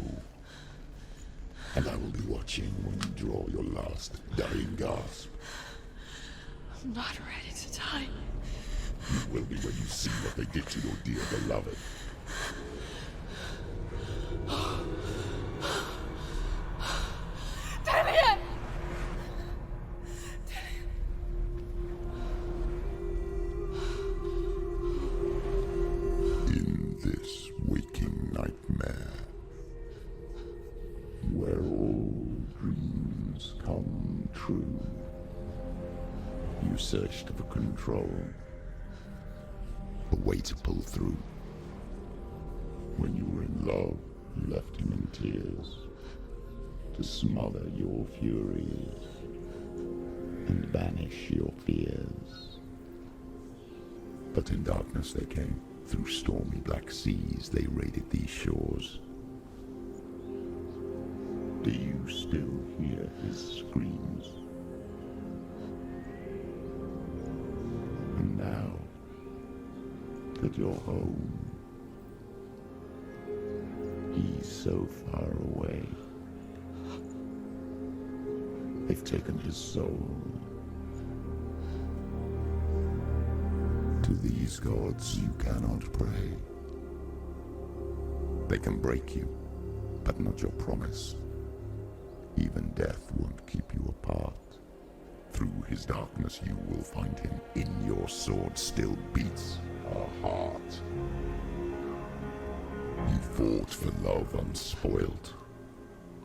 And I will be watching when you draw your last dying gasp. I'm not ready to die. You will be when you see what they did to your dear beloved. Helya! In this waking nightmare, where all dreams come true, you searched for control, a way to pull through. When you were in love, you left him in tears, to smother your furies and banish your fears. But in darkness they came. Through stormy black seas they raided these shores. Do you still hear his screams? And now that you're home, he's so far away. They've taken his soul. To these gods you cannot pray. They can break you, but not your promise. Even death won't keep you apart. Through his darkness you will find him. In your sword still beats a heart. You fought for love unspoilt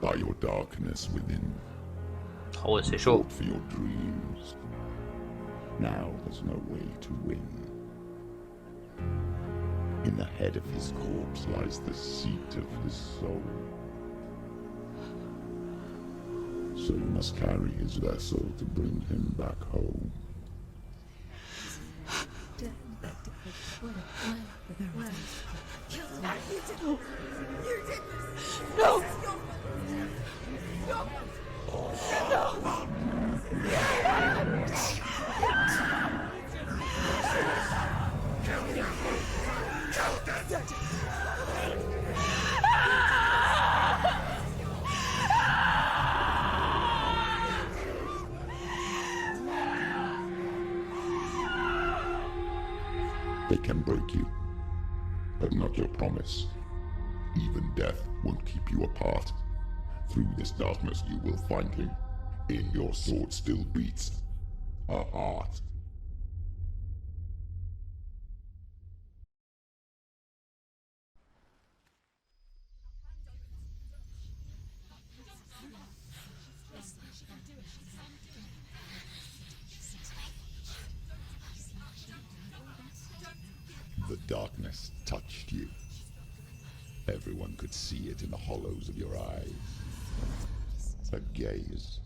by your darkness within. Oh, c'est chaud. Fought for your dreams. Now there's no way to win. In the head of his corpse lies the seat of his soul. So you must carry his vessel to bring him back home. No! They can break you, but not your promise. Even death won't keep you apart. Through this darkness you will find him. In your sword still beats a heart. The darkness touched you. Everyone could see it in the hollows of your eyes. A gaze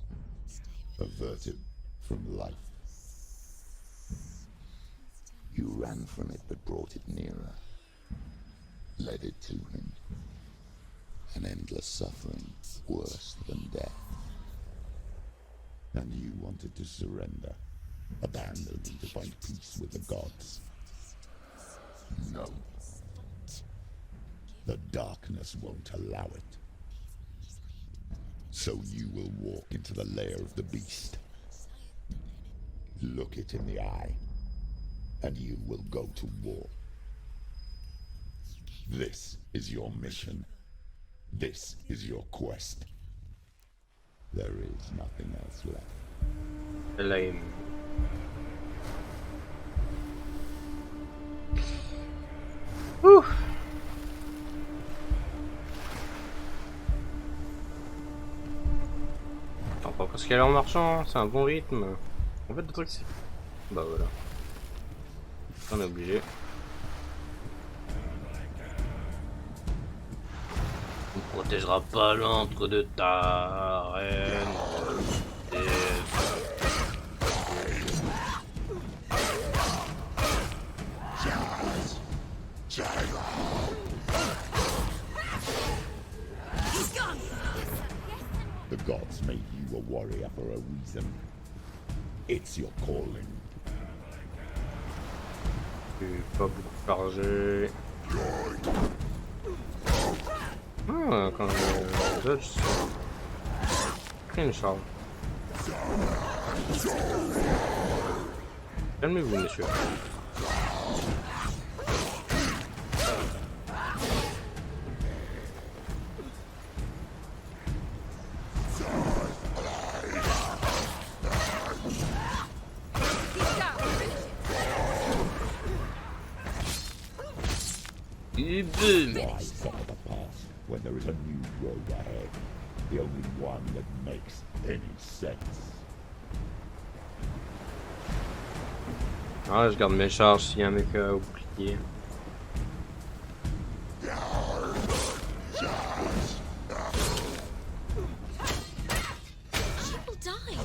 averted from life. You ran from it but brought it nearer. Led it to him. An endless suffering, worse than death. And you wanted to surrender, abandon to find peace with the gods. No. The darkness won't allow it. So you will walk into the lair of the beast. Look it in the eye, and you will go to war. This is your mission. This is your quest. There is nothing else left. Lame. Ouh. Attends, pas parce qu'elle est en marchant, c'est un bon rythme. En fait, le truc c'est... Bah voilà. On est obligé. On ne protégera pas l'antre de ta reine. The gods made you a warrior for a reason. It's your calling. Pas beaucoup chargé. Ah, quand je dodge, c'est une charge. Calmez-vous, monsieur. Why suffer the past when there is a new road ahead? The only one that makes any sense. Ah, je garde mes charges s'il y a un mec au bouclier. People die.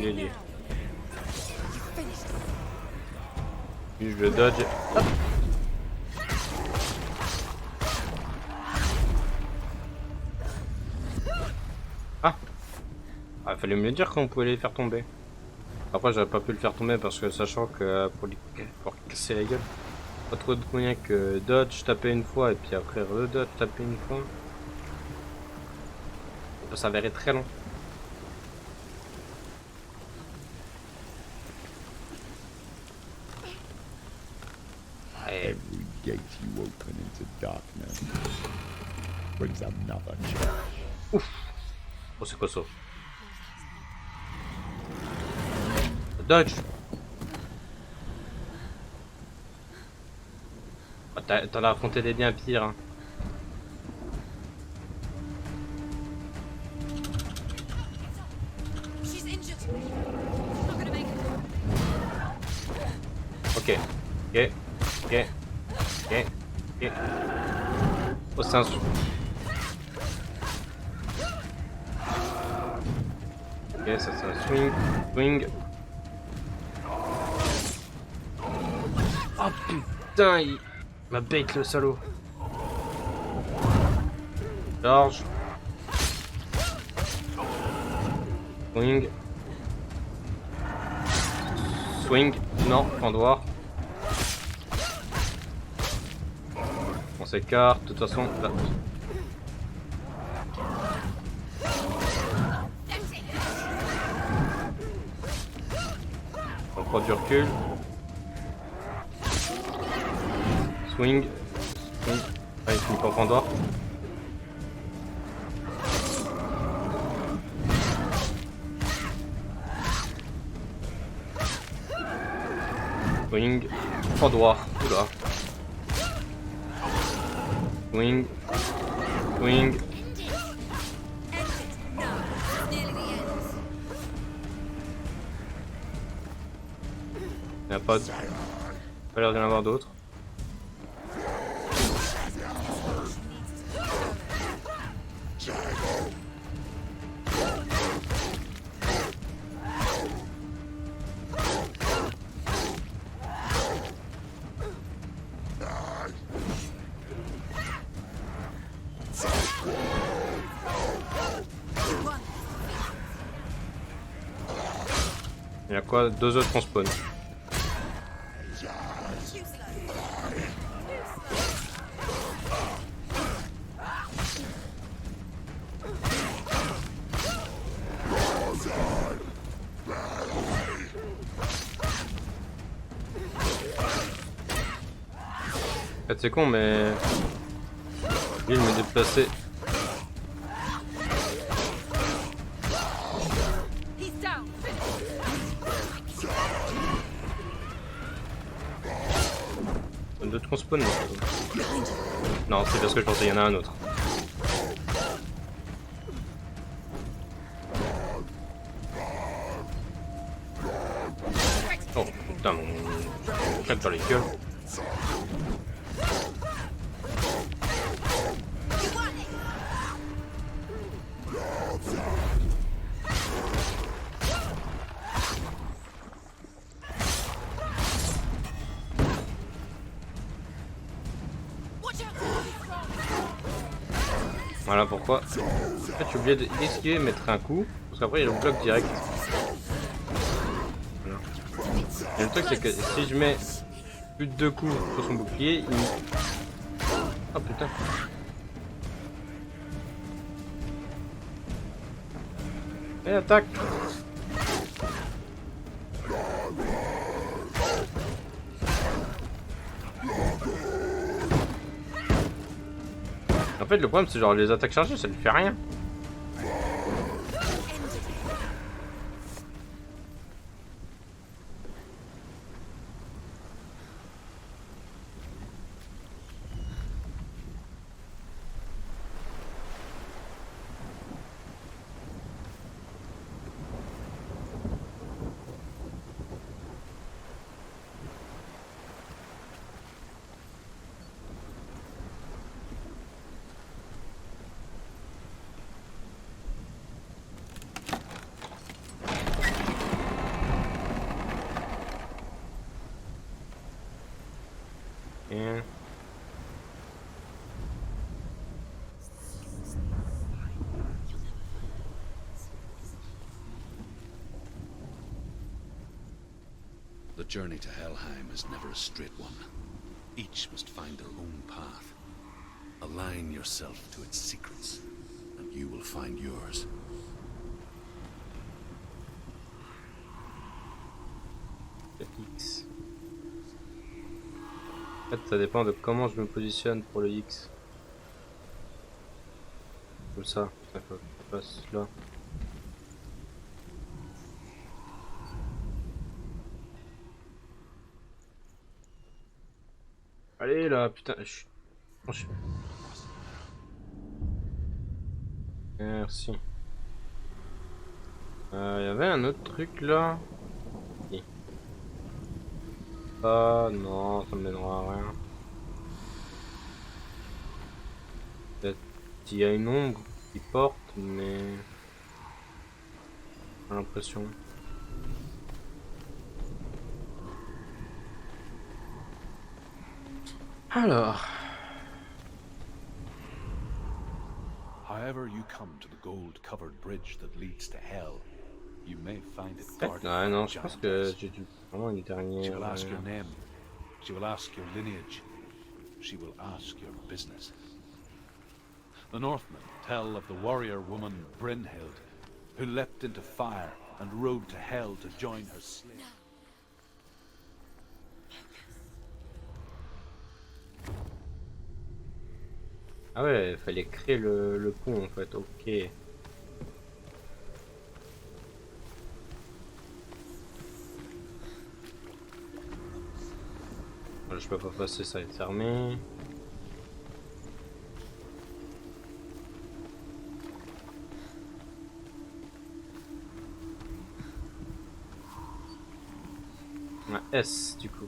il est lié. Puis je le dodge. Hop. Ah, il fallait me le dire qu'on pouvait les faire tomber. Après, j'aurais pas pu le faire tomber parce que sachant que pour casser la gueule, pas trop de moyens que dodge, taper une fois et puis après redodge, taper une fois. Ça peut s'avérer très long. Ouais. Every gate you open into darkness brings another challenge. Ouf. Oh, c'est quoi ça? Dodge. Oh, t'en as affronté des bien pires. Hein. She's injured. Not gonna make it. Ok. Ok. Ok. Ok. Ok. Oh, c'est un... Ok, ça c'est un swing. Swing. Oh putain, il m'a bait le salaud. Charge. Swing. Swing. Non, en dehors. On s'écarte, de toute façon. Là. On prend du recul. Swing. Swing. Ah, il finit pas en point d'or. Swing. Point droit. Oula. Swing. Swing. Il n'y a pas l'air d'y en avoir d'autres. Il y a quoi? Deux autres qu'on spawn. En fait, c'est con, mais lui, il me déplaçait. D'autres qu'on spawn. Non, c'est parce que je pensais qu'il y en a un autre. Oh putain, mon claque dans les gueules. Voilà pourquoi. En fait, je suis obligé d'esquiver et mettre un coup, parce qu'après il le bloque direct. Voilà. Et le truc c'est que si je mets plus de 2 coups sur son bouclier, il... Oh putain. Et attaque. En fait, le problème, c'est genre les attaques chargées, ça lui fait rien. The journey to Helheim is never a straight one. Each must find their own path. Align yourself to its secrets, and you will find yours. X. En fait, ça dépend de comment je me positionne pour le X. Comme ça passe là. Allez là, putain, Merci. Il y avait un autre truc là. Oui. Ah non, ça me mènera à rien. Peut-être qu'il y a une ombre qui porte, mais j'ai l'impression. Alors. However you come to the gold-covered bridge that leads to hell, you may find it guarded Ouais, by non, je pense que giantess. j'ai dû vraiment une She dernière. will ask your name. She will ask your lineage. She will ask your business. The Northmen tell of the warrior woman Brynhild, who leapt into fire and rode to hell to join her slave. Ah ouais, il fallait créer le pont en fait, ok. Je peux pas passer, ça est fermé. Un S du coup.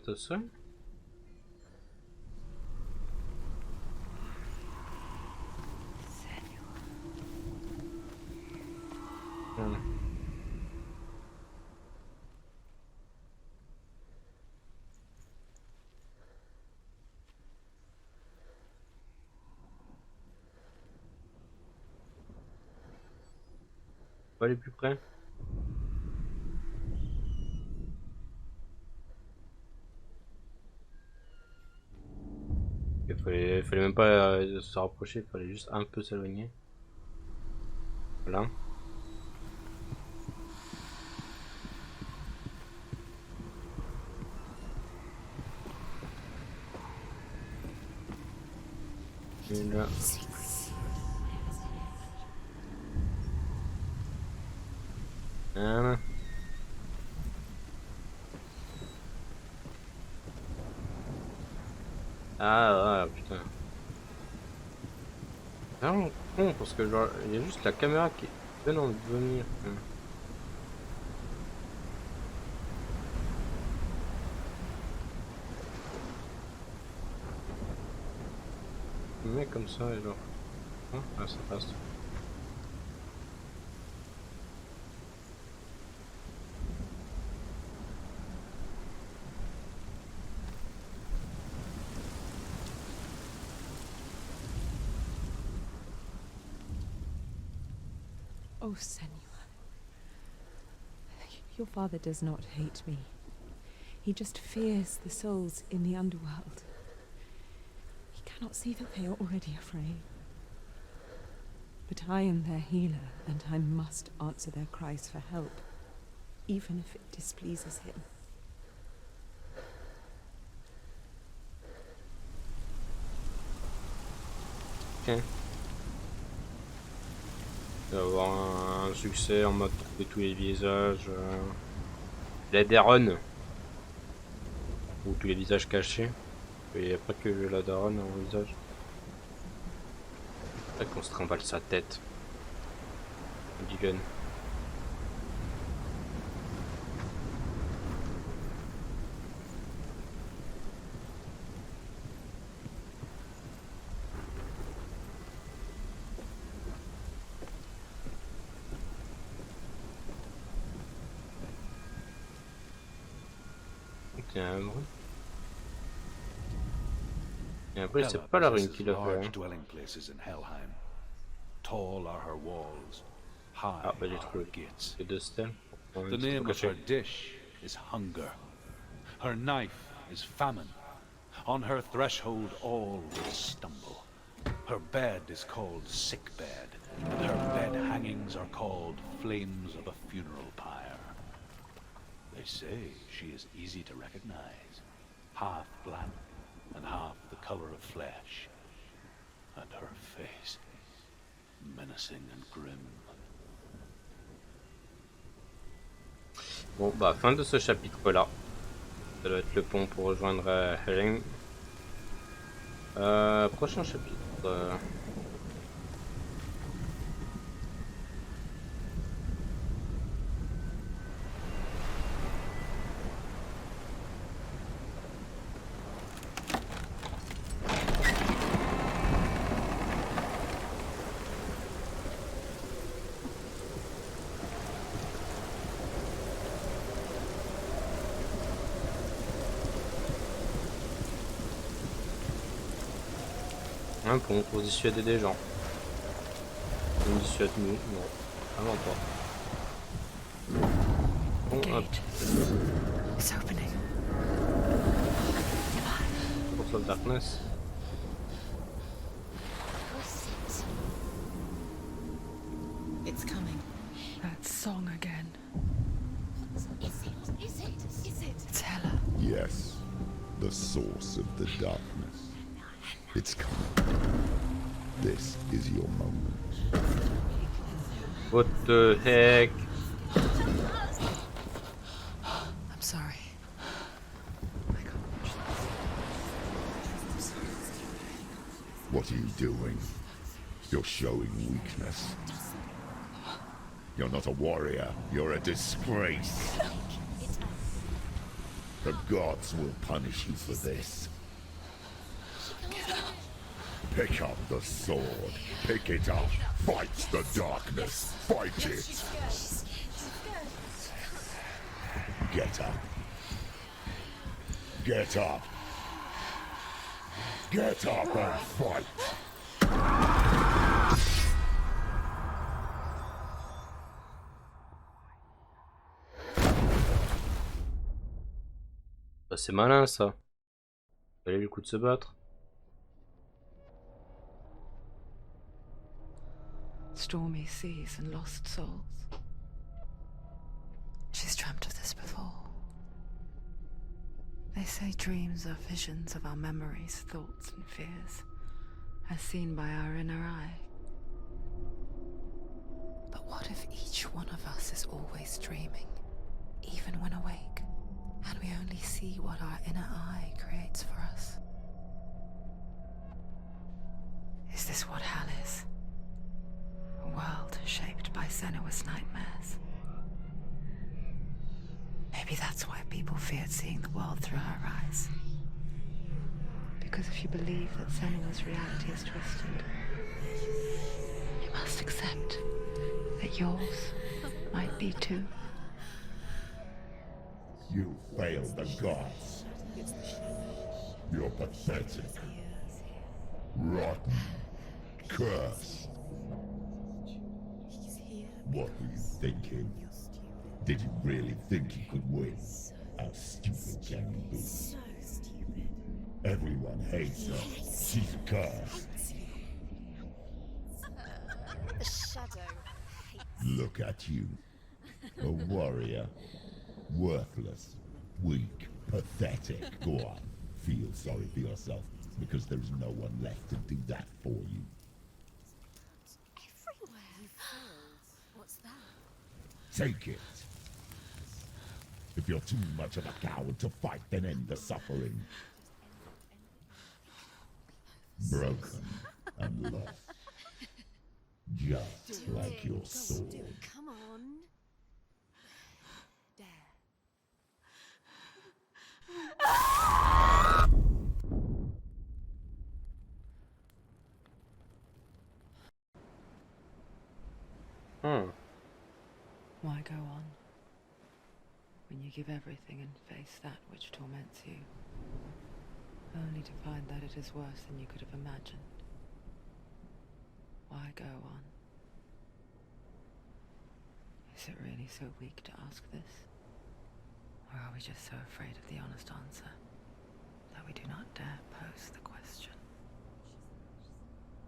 Tout seul. Voilà. On va aller plus près. Fallait même pas se rapprocher, il fallait juste un peu s'éloigner. Voilà. Et là. Voilà. Ah putain. C'est vraiment con parce que genre il y a juste la caméra qui donne envie de venir. Mais comme ça et genre. Ah ça passe. Oh, Senua. Your father does not hate me. He just fears the souls in the underworld. He cannot see that they are already afraid. But I am their healer, and I must answer their cries for help, even if it displeases him. Ok. Il va y avoir un succès en mode trouver tous les visages. La daronne. Ou tous les visages cachés. Il n'y a pas que la daronne en visage. C'est vrai qu'on se trimballe sa tête. Du gun. ténèbres. Et après, c'est Helya pas la rune possesses qu'il a fait. large Hein. dwelling places in Helheim. Tall are her walls, high Ah, bah j'ai are her trouvé. gates. C'est 2 stèles. Ouais, The c'est name pas of her caché. dish is hunger. Her knife is famine. On her threshold all will stumble. Her bed is called sick bed, and her bed hangings are called flames of a funeral pyre. They say she is easy to recognize, half black and half the color of flesh, and her face menacing and grim. Bon, bah, fin de ce chapitre-là. Ça doit être le pont pour rejoindre Helya. Prochain chapitre. Un pont pour dissuader des gens. On dissuade nous, non. Vraiment pas. Bon, hop. It's opening. Source of Darkness. It's coming. That song again. Is it? Is it? Is it? It's Hela. Yes, the source of the darkness. It's coming. This is your moment. What the heck? I'm sorry. I can't watch this. What are you doing? You're showing weakness. You're not a warrior. You're a disgrace. The gods will punish you for this. Pick up the sword. Pick it up. Fight the darkness. Fight it. Get up. Get up. Get up and fight. Bah, c'est malin ça. Fallait le coup de se battre. Stormy seas and lost souls. She's dreamt of this before. They say dreams are visions of our memories, thoughts, and fears, As seen by our inner eye. But what if each one of us is always dreaming, even when awake, and we only see what our inner eye creates for us? Is this what hell is? A world shaped by Senua's nightmares. Maybe that's why people feared seeing the world through her eyes. Because if you believe that Senua's reality is twisted, you must accept that yours might be too. You failed the gods. You're pathetic. Rotten. Cursed. What were you thinking? Did you really think you could win? How stupid can you be? Everyone hates her. She's cursed. The shadow hates. Look at you. A warrior. Worthless. Weak. Pathetic. Go on. Feel sorry for yourself, because there is no one left to do that for you. Everywhere. What's that? Take it. If you're too much of a coward to fight, then end the suffering. Broken and lost. Just like your sword. Come on. There. Why go on? when you give everything and face that which torments you, only to find that it is worse than you could have imagined. Why go on? Is it really so weak to ask this? Or are we just so afraid of the honest answer that we do not dare pose the question?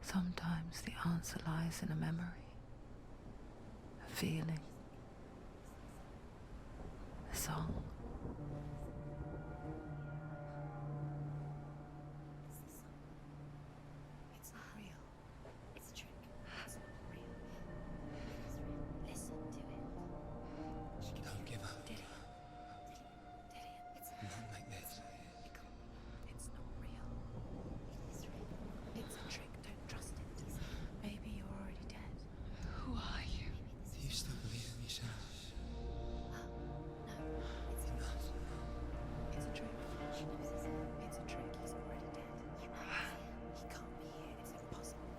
Sometimes the answer lies in a memory, a feeling, a song. It's not real. It's a trick. It's not real. It is real. Listen to it. Don't give up. Did it? It's Not like this. it can't be. It's not real. It is real. It's a trick. Don't trust it. Maybe you're already dead. Who are you? Do you still believe in yourself? No, it's Enough. It's a trick. She knows it's him. It's a trick. He's already dead. You know he's here. He can't be here. It's impossible.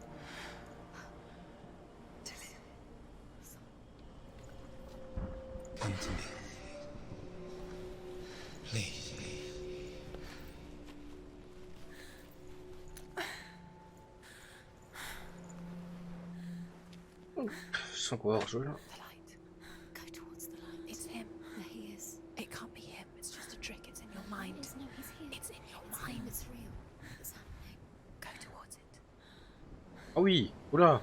Come to me. Please. Je sens qu'on va rejouer là. The light. Go towards the light. It's him. There he is. It can't be him. It's just a trick. It's in your mind. No, he's here. It's in your mind. It's real. It's happening. Go towards it. Ah oui, oula.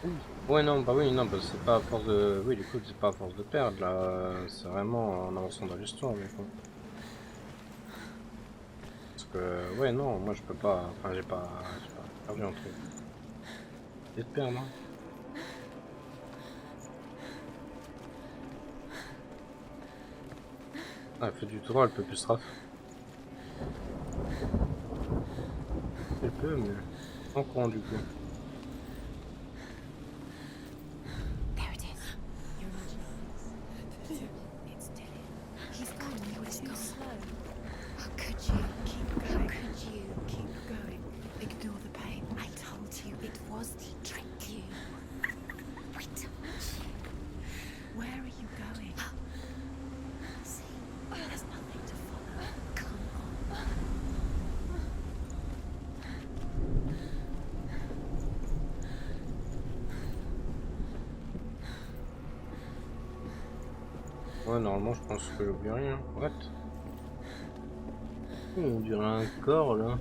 Oui. Ouais non, bah oui, non, bah c'est pas à force de... Oui, du coup, c'est pas à force de perdre, là. C'est vraiment en avançant dans l'histoire, mais quoi. Parce que, ouais, non, moi je peux pas... Enfin, j'ai pas perdu un truc. Et de perdre, hein. Ah, elle fait du tour, elle peut plus straf. Elle peut, mais... En courant, du coup. There it is. You're imagining this. It's Dylan. He's gone. You were too slow. How could you? Keep going. How could you? Keep going. Ignore the pain. I told you it was the trick. You. I told you. Where are you going? See, there's nothing to follow. Come on. Ouais, normalement, je pense que j'oublie rien. What? On dirait un corps, là.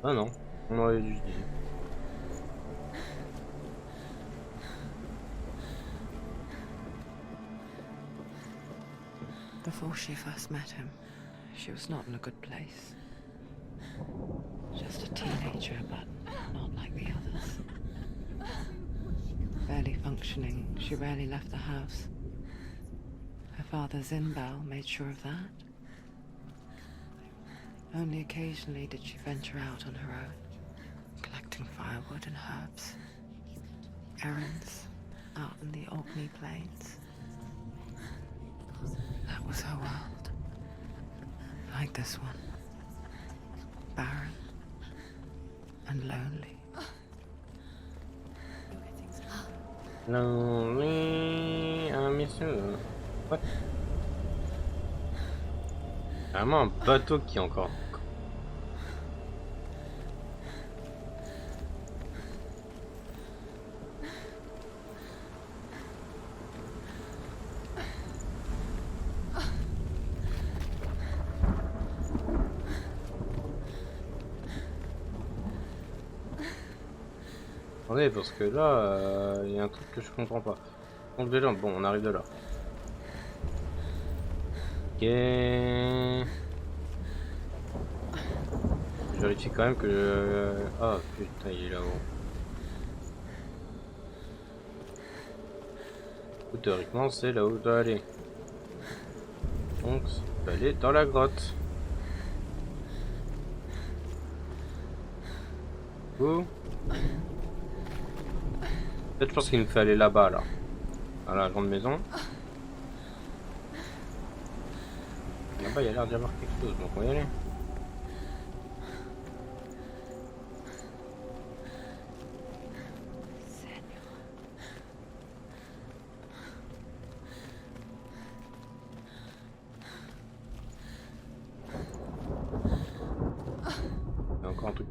Ah non, on aurait dû dire. Before she first met him, she was not in a good place. Just a teenager, but not like the others. Barely functioning, she rarely left the house. Her father Zinbal made sure of that. Only occasionally did she venture out on her own, collecting firewood and herbs. Errands out in the Orkney Plains. That was her world. Like this one. Barren and lonely. Lonely, un mission. What? Vraiment un bateau qui est encore. Attendez, parce que là, il y a un truc que je comprends pas. Donc déjà, bon, on arrive de là. Ok. Je vérifie quand même que je... Ah putain, il est là-haut. Théoriquement, c'est là où je dois aller. Donc, je peux aller dans la grotte. Où? Peut-être je pense qu'il nous fait aller là-bas, là. À la grande maison. Là-bas, il y a l'air d'y avoir quelque chose, donc on va y aller.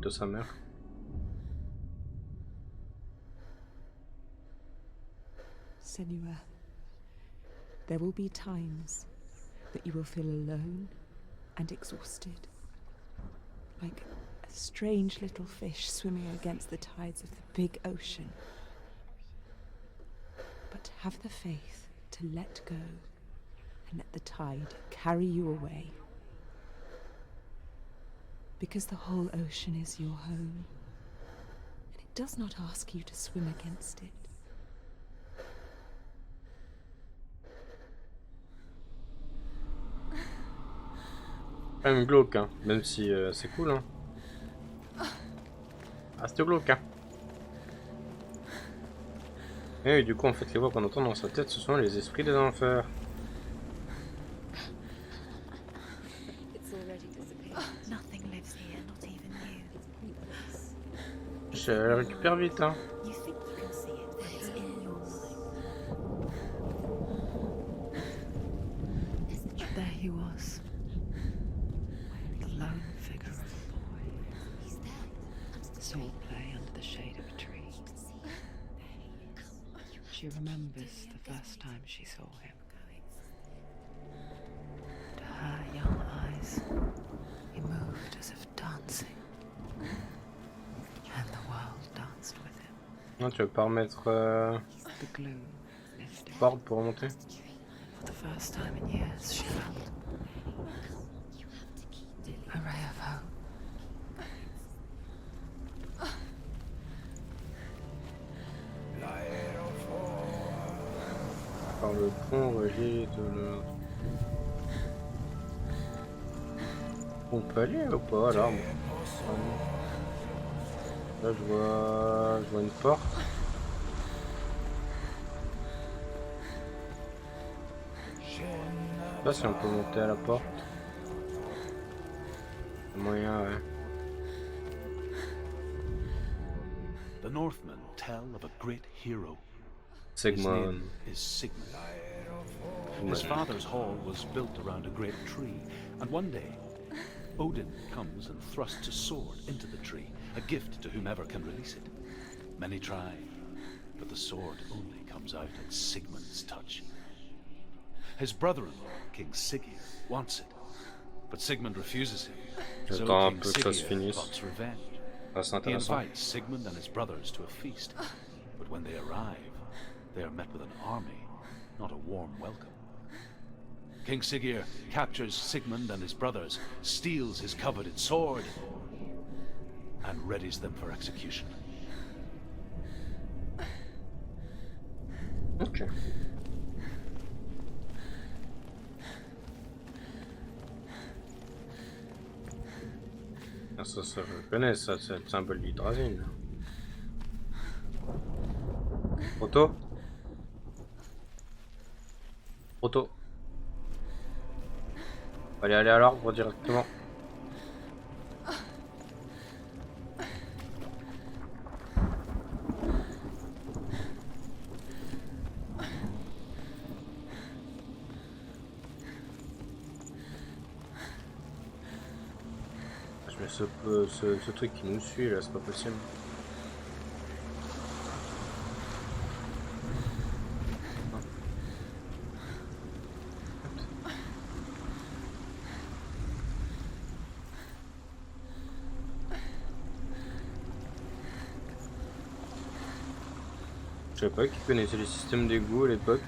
de sa mère. Senua, there will be times that you will feel alone and exhausted, like a strange little fish swimming against the tides of the big ocean. But have the faith to let go and let the tide carry you away. Because the whole ocean is your home, and it does not ask you to swim against it. Quand même glauque, hein, même si c'est cool. Hein. Ah, c'était glauque. Hein. Et oui, du coup, en fait, les voix qu'on entend dans sa tête, ce sont les esprits des enfers. Nothing lives here, not even you. Je la récupère vite, hein. You think you can see it, but it's in your mind. There he was, the lone figure of a boy. Saw play under the shade of a tree. She remembers the first time she saw him. To her young eyes, he moved as if dancing, and the world danced with him. Non, tu veux pas remettre The gloom lifted. Bord pour remonter? For the first time in years, she felt a ray of hope. Par le pont relié de le... On peut aller ou pas là? Là je vois une porte. Je sais pas si on peut monter à la porte. Moyen, ouais. The Northmen tell of a great hero. His Sigmund. name is Sigmund. His father's hall was built around a great tree, and one day, Odin comes and thrusts a sword into the tree, a gift to whomever can release it. Many try, but the sword only comes out at Sigmund's touch. His brother-in-law, King Siggeir, wants it, but Sigmund refuses him. So J'attends un King peu que ça se Siggeir finisse. plots revenge. Ah, c'est He intéressant. invites Sigmund and his brothers to a feast, but when they arrive, they are met with an army, not a warm welcome. King Siggeir captures Sigmund and his brothers, steals his coveted sword, and readies them for execution. Ok. Ah, ça je connais, ça c'est le symbole d'Hydrazine. Proto. Proto. Allez, aller à l'arbre directement. Je mets ce truc qui nous suit là, c'est pas possible. Je savais pas qu'ils connaissaient les systèmes d'égout à l'époque.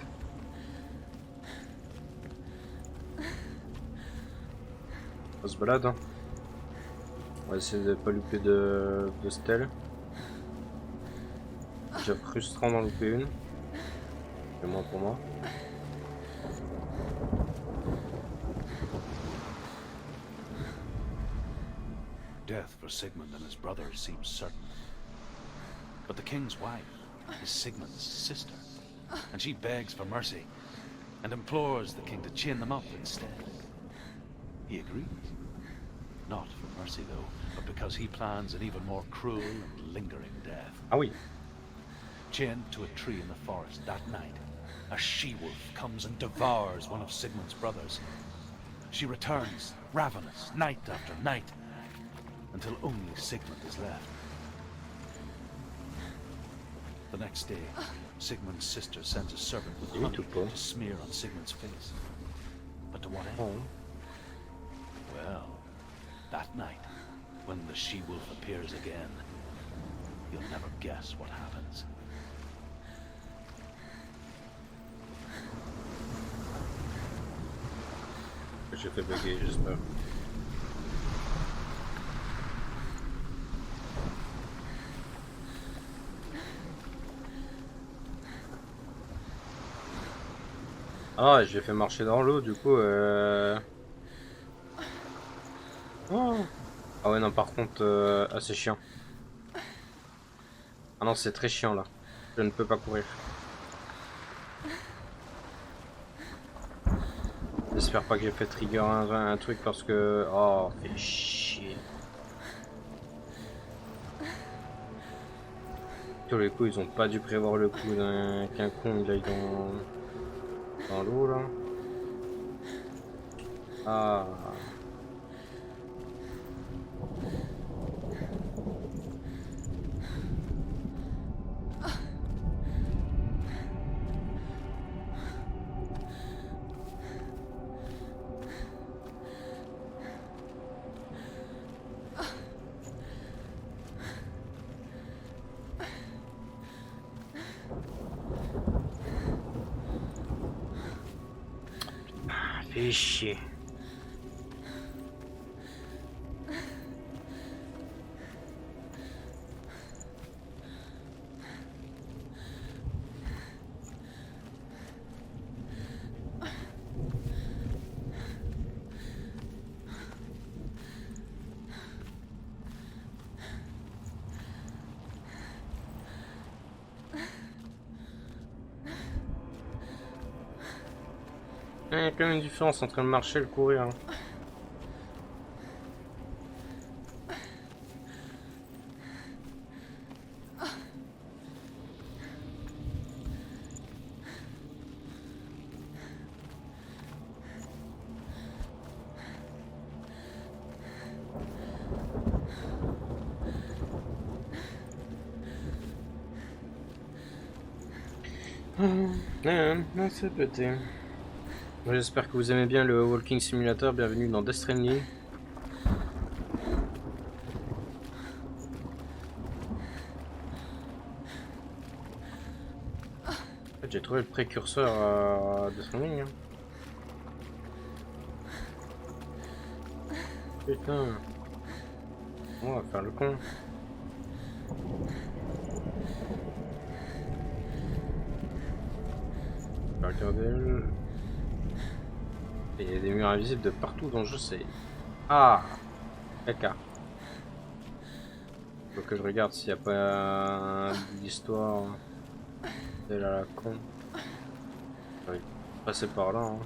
On se balade, hein. On va essayer de pas louper de stèle. Déjà frustrant d'en louper une. C'est moins pour moi. Death for Sigmund and his brothers seems certain. But the king's wife is Sigmund's sister, and she begs for mercy and implores the king to chain them up instead. He agrees. Not for mercy though, but because he plans an even more cruel and lingering death. Ah oui. Chained to a tree in the forest that night, a she-wolf comes and devours one of Sigmund's brothers. She returns, ravenous, night after night, until only Sigmund is left. The next day, Sigmund's sister sends a servant with honey to smear on Sigmund's face. But to what end? Well, that night, when the she-wolf appears again, you'll never guess what happens. J'ai fait bugger, j'espère. Ah, j'ai fait marcher dans l'eau, du coup. Oh. Ah ouais, non, par contre, ah, c'est chiant. Ah non, c'est très chiant là. Je ne peux pas courir. J'espère pas que j'ai fait trigger un truc parce que... Oh, fait chier. Tous les coups, ils ont pas dû prévoir le coup qu'un con il aille dans l'eau là. Ah. Fait chier. Il y a quand même une différence entre le marcher et le courir. Hein. C'est pété. J'espère que vous aimez bien le Walking Simulator. Bienvenue dans Death Stranding. En fait, j'ai trouvé le précurseur à Death Stranding. Hein. Putain. On va faire le con. On va regarder. Il y a des murs invisibles de partout dans le jeu, c'est... Ah, caca. Faut que je regarde s'il n'y a pas d'histoire de la con. Je vais passer par là. Hein.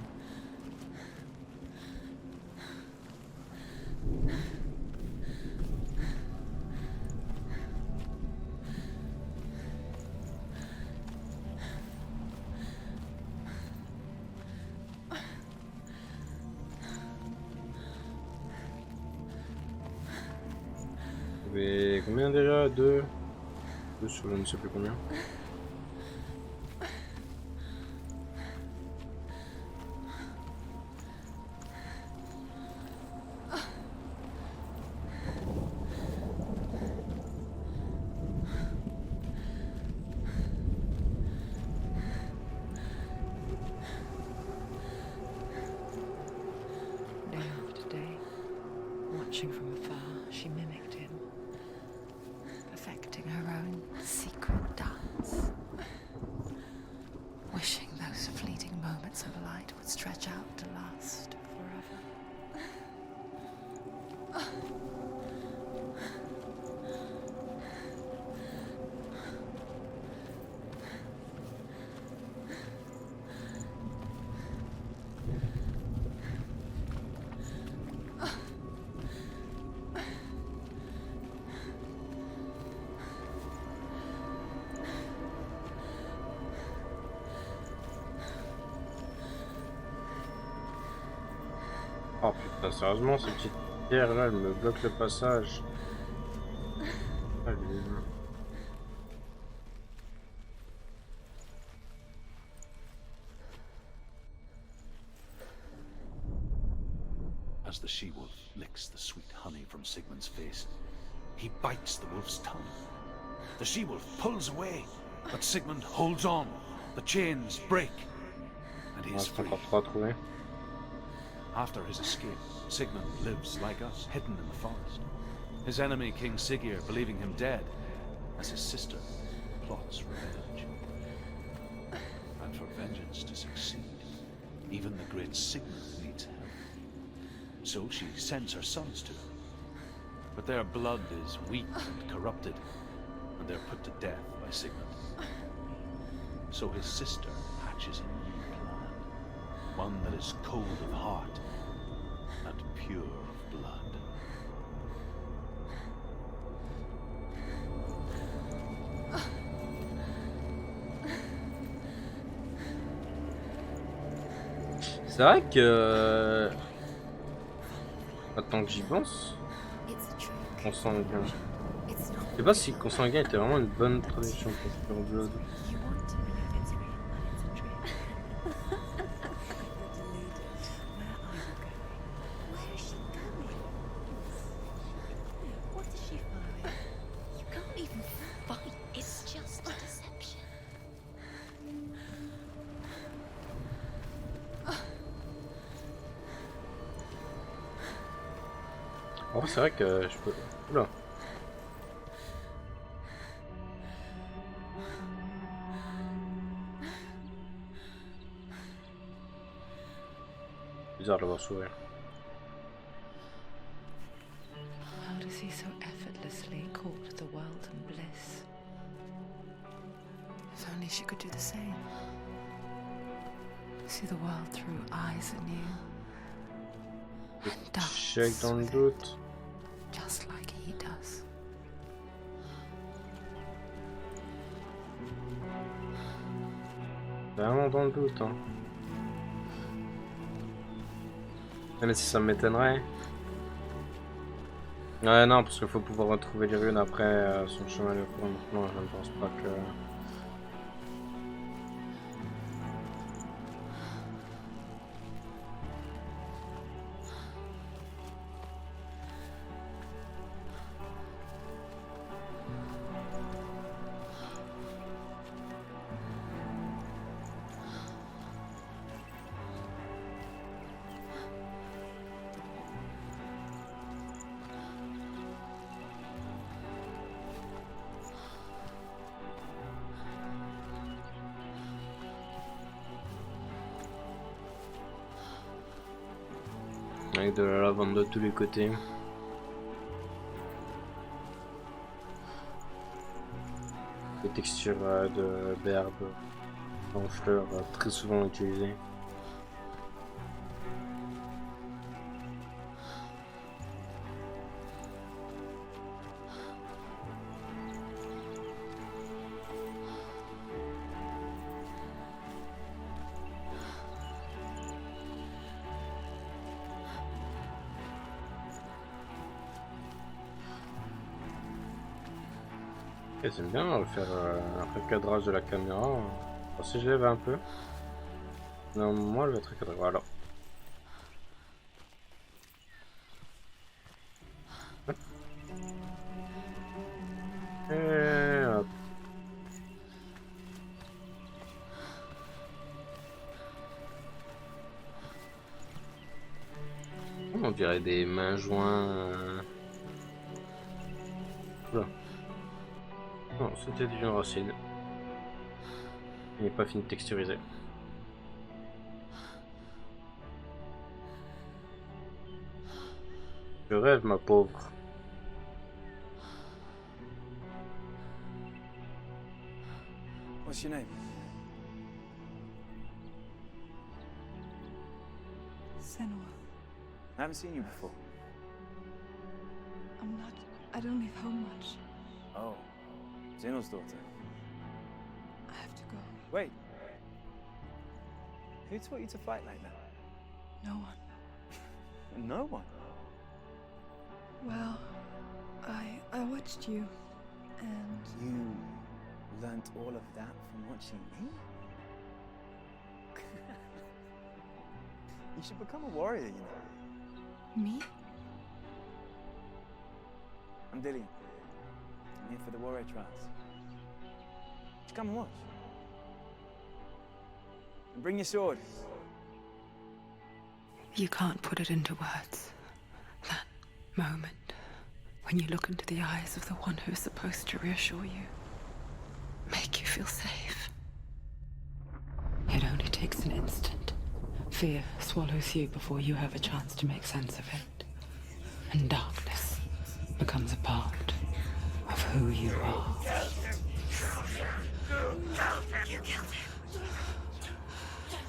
Combien déjà? Deux sur je ne sais plus combien. Day after day, watching from afar, she mimicked him, perfecting her own secret dance. Wishing those fleeting moments of light would stretch out to last forever. Oh putain, sérieusement, ces petites pierres là, elles me bloquent le passage. As the she-wolf licks the sweet honey from Sigmund's face, he bites the wolf's tongue. The she-wolf pulls away, but Sigmund holds on. The chains break, and he is free. After his escape, Sigmund lives like us, hidden in the forest. His enemy, King Siggeir, believing him dead, as his sister plots revenge. And for vengeance to succeed, even the great Sigmund needs help. So she sends her sons to him. But their blood is weak and corrupted, and they're put to death by Sigmund. So his sister hatches a new plan, one that is cold of heart and pure of blood. C'est vrai que... Attends que j'y pense. Consanguin. Je sais pas si consanguin était vraiment une bonne traduction pour Hellblade. Oh, c'est vrai que je peux... Oula. Bizarre de l'avoir sauvé. How does he so effortlessly court the world and bliss? If only she could do the same. See the world through eyes anew. And dance Check dans le with it, doute. just like he does. Vraiment dans le doute, hein. Mais si ça m'étonnerait. Ouais, non, parce qu'il faut pouvoir retrouver les runes après son chemin de cours. Non, je ne pense pas que... Avec de la lavande de tous les côtés. Des textures d'herbes en fleurs très souvent utilisées. J'aime bien faire un recadrage de la caméra. Si je lève un peu. Non, moi, elle va être recadrée. Voilà. Hop. Et hop. On dirait des mains joints. Oula. Non, c'était d'une racine. Il n'est pas fini de texturiser. Je rêve, ma pauvre. What's your name? Senua. I haven't seen you before. I don't leave home much. Oh, Zeno's daughter. I have to go. Wait. Who taught you to fight like that? No one. No one. Well, I watched you, and You learnt all of that from watching me? You should become a warrior, you know. Me? I'm Dillian. I'm here for the warrior trials. Just come and watch. And bring your sword. You can't put it into words. That moment when you look into the eyes of the one who is supposed to reassure you, make you feel safe. It only takes an instant. Fear swallows you before you have a chance to make sense of it. And darkness becomes a part of who you are. You killed him.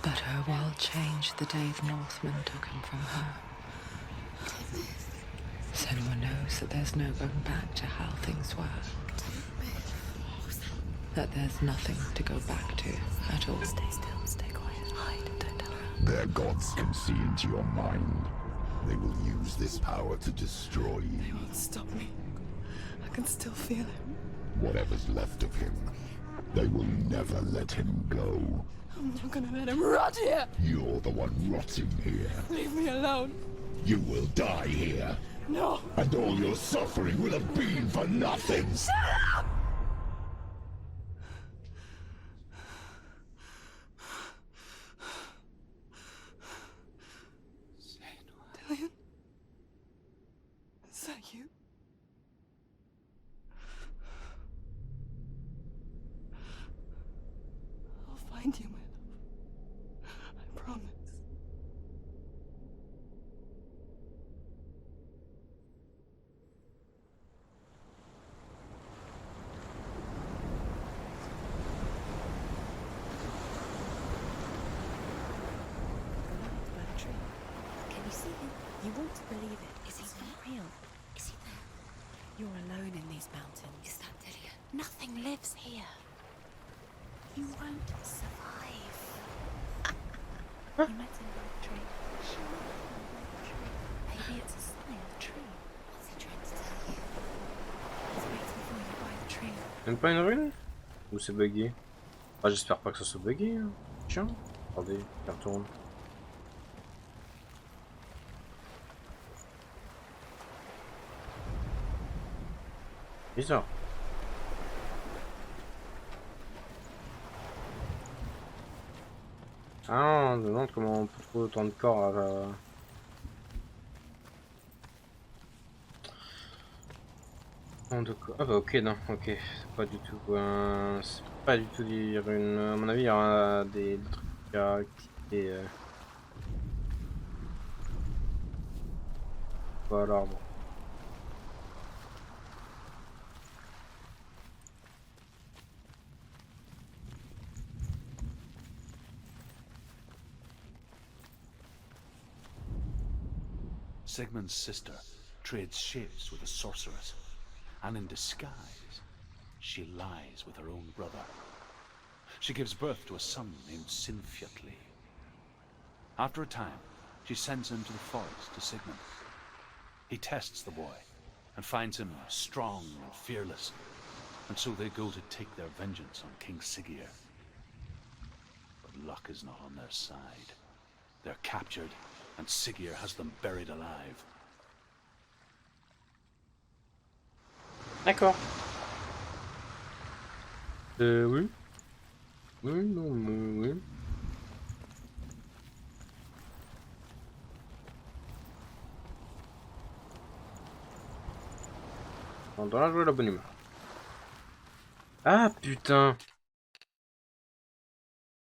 But her world changed the day the Northmen took him from her. Senua knows that there's no going back to how things were. That there's nothing to go back to at all. Stay still, stay quiet, hide, don't tell her. Their gods can see into your mind. They will use this power to destroy you. They won't stop me. I can still feel him. Whatever's left of him, they will never let him go. I'm not gonna let him rot here. You're the one rotting here. Leave me alone. You will die here. No. And all your suffering will have been for nothing. Shut up! Dillian? Is that you? I'll find you, my love. I promise. Can you see him? You want to believe it. Is he not real? Is he there? You're alone in these mountains. Is that Helya? Nothing lives here. You won't survive. You met him by the tree. Maybe it's a sign of the tree. What's he trying to tell you? He's waiting for you by the tree. Même pas une ruine? Ou c'est bugué? Ah, j'espère pas que ça soit bugué. Hein. Tiens, attendez, je retourne. Bizarre. Ah, on me demande comment on peut trouver autant de corps à... Ah bah ok, non, ok, c'est pas du tout... c'est pas du tout des runes. À mon avis, il y aura des trucs à activer... Pas l'arbre. Sigmund's sister trades shapes with a sorceress, and in disguise, she lies with her own brother. She gives birth to a son named Sinfjotli. After a time, she sends him to the forest to Sigmund. He tests the boy and finds him strong and fearless, and so they go to take their vengeance on King Siggeir. But luck is not on their side. They're captured, and Siggeir has them buried alive. D'accord. Oui. Oui, non, oui. On doit jouer la bonne humeur. Ah putain.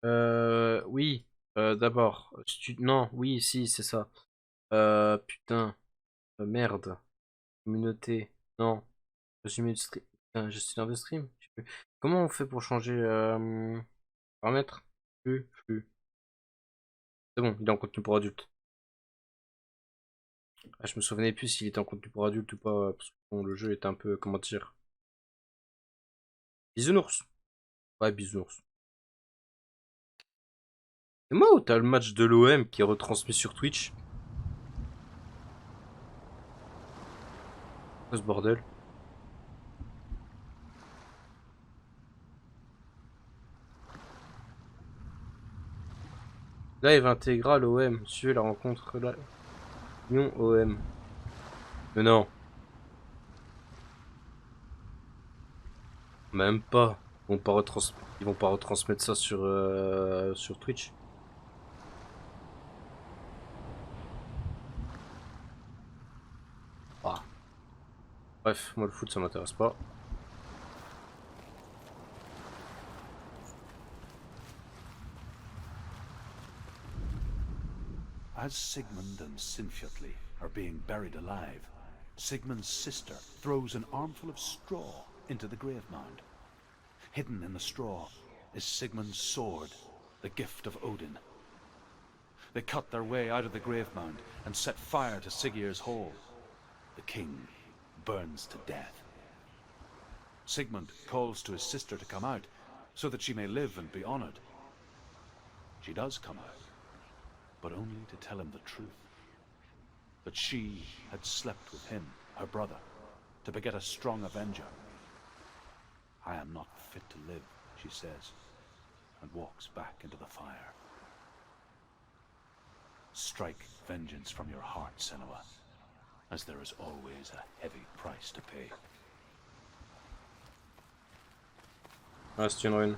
Oui. D'abord. Non, oui, si, c'est ça. Putain. Merde. Communauté. Non. Résumé de stream. Putain, gestionnaire de stream. Je sais plus. Comment on fait pour changer paramètres? Flux. C'est bon, il est en contenu pour adultes. Ah, je me souvenais plus s'il était en contenu pour adultes ou pas, parce que bon, le jeu est un peu, comment dire... Bisounours. Ouais, bisounours. C'est moi ou t'as le match de l'OM qui est retransmis sur Twitch? Quoi ce bordel? Live intégral OM, suivez la rencontre là. Union OM. Mais non, même pas. Ils vont pas retransmettre ça sur Twitch. Ah. Bref, moi le foot ça m'intéresse pas. As Sigmund and Sinfjotli are being buried alive, Sigmund's sister throws an armful of straw into the grave mound. Hidden in the straw is Sigmund's sword, the gift of Odin. They cut their way out of the grave mound and set fire to Siggeir's hall. The king burns to death. Sigmund calls to his sister to come out so that she may live and be honored. She does come out, but only to tell him the truth. That she had slept with him, her brother, to beget a strong avenger. I am not fit to live, she says, and walks back into the fire. Strike vengeance from your heart, Senua, as there is always a heavy price to pay. Ah, c'est une ruine.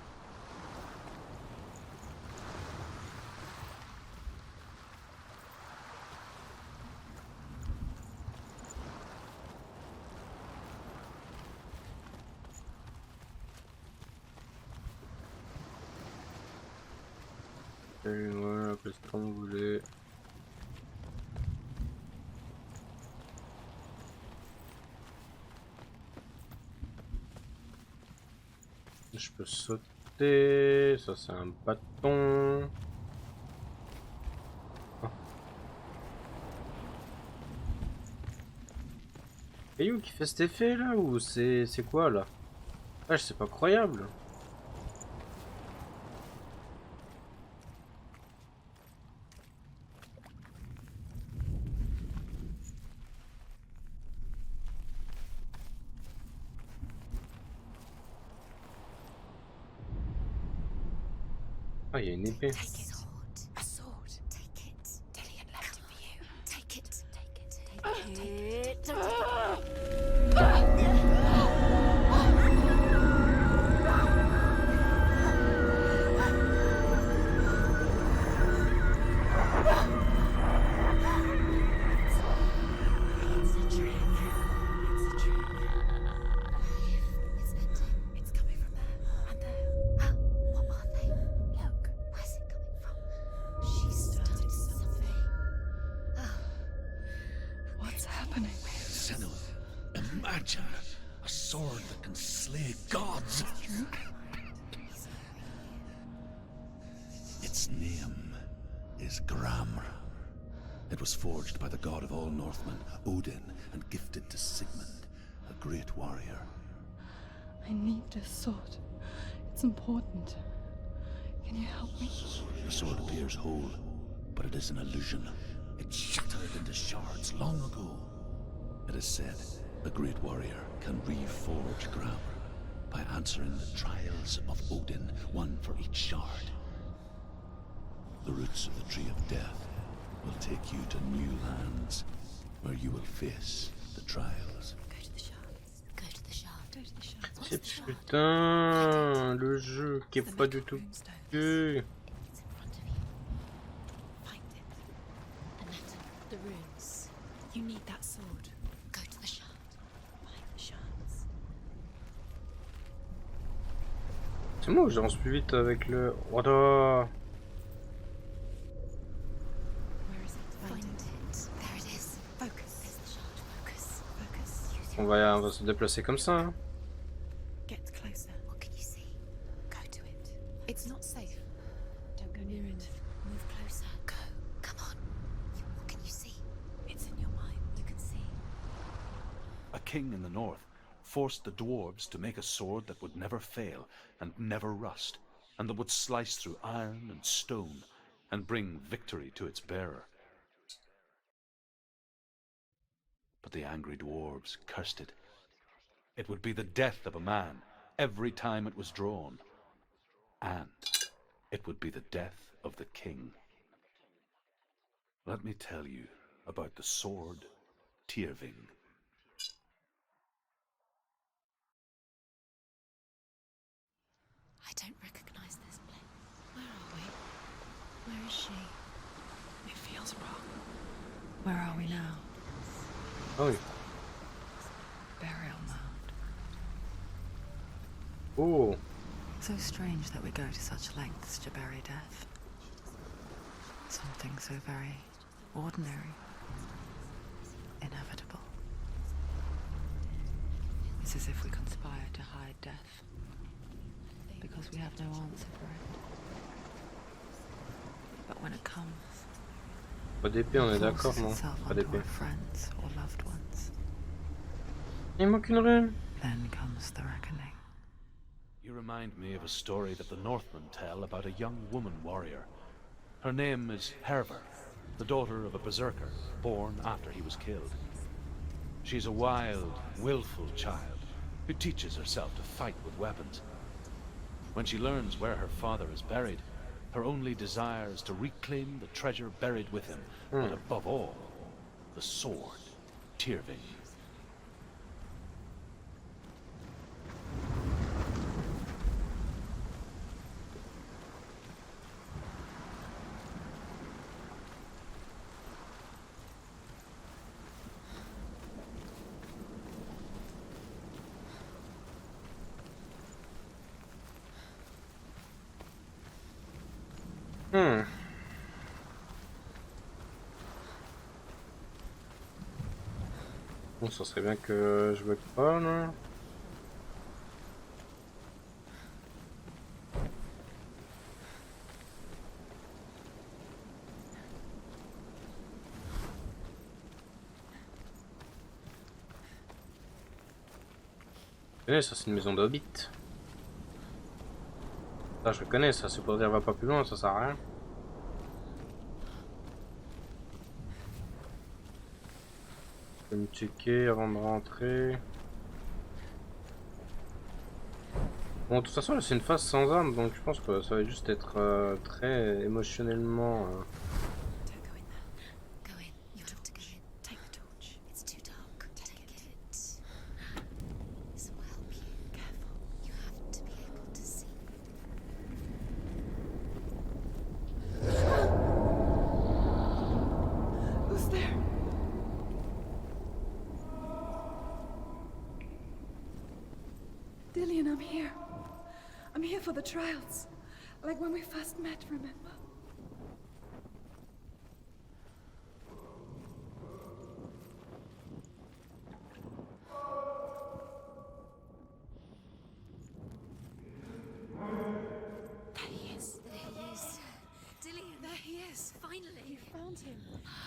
Ouais, appelez ça comme vous voulez. Je peux sauter, ça c'est un bâton. Ah. Et où qui fait cet effet là ou c'est quoi là? Ah, c'est pas croyable. Ah, il y a une épée. Take it. A sword. Take it. Dillian left it for you. Take it. Take it. Take it. It's a trick. It's a trick. It's ending. It's coming from there. And there. What are they? Look. Where's it coming from? She started something. What's happening? Senua, imagine a sword that can slay gods. Its name is Gramr. It was forged by the god of all Northmen, Odin, and gifted to Sigmund, a great warrior. I need this sword. It's important. Can you help me? The sword appears whole, but it is an illusion. It shattered into shards long ago. It is said a great warrior can reforge Gramr by answering the trials of Odin, one for each shard. The roots of the Tree of Death will take you to new lands, where you will face the trials. Go to the shard. Go to the shard. Go to the shard. What's C'est the shard? putain le jeu qui est pas du tout. It's in front of you. Find it. The metal. The runes. You need that sword. Go to the shard. Find the shards. C'est moi où j'avance plus vite avec le. Voilà. Where is it? Find it. There it is. Focus. There's the shard. Focus. Focus. Use On your va se déplacer comme ça. Hein. Get closer. What can you see? Go to it. It's not safe. Don't go near it. Move closer. Go. Come on. What can you see? It's in your mind. You can see. A king in the north forced the dwarves to make a sword that would never fail and never rust, and that would slice through iron and stone and bring victory to its bearer. But the angry dwarves cursed it. It would be the death of a man every time it was drawn, and it would be the death of the king. Let me tell you about the sword Tyrving. I don't recognize this place. Where are we? Where is she? It feels wrong. Where are we now? Oh. Burial mound. Oh. So strange that we go to such lengths to bury death. Something so very ordinary, inevitable. It's as if we conspire to hide death, because we have no answer for it. But when it comes, Pas d'épée, on est it d'accord, forces non? itself Pas onto d'épée. our friends or loved ones. Il manque une rune. Then comes the reckoning. You remind me of a story that the Northmen tell about a young woman warrior. Her name is Herver, the daughter of a berserker, born after he was killed. She's a wild, willful child who teaches herself to fight with weapons. When she learns where her father is buried, her only desire is to reclaim the treasure buried with him, but above all, the sword Tyrving. Bon, ça serait bien que je me pas là. Eh, ça c'est une maison d'hobbit. Ça je connais, ça c'est pour dire va pas plus loin, ça sert à rien. Je vais me checker avant de rentrer. Bon, de toute façon là c'est une phase sans armes, donc je pense que ça va juste être très émotionnellement... Don't go in there. Go in. You have to go in. Take the torch. It's too dark. Take it. This will help you. Careful. You have to be able to see. Who's there? Dillian, I'm here. I'm here for the trials. Like when we first met, remember? There he is. There he is. Dillian. There he is. Finally. You found him.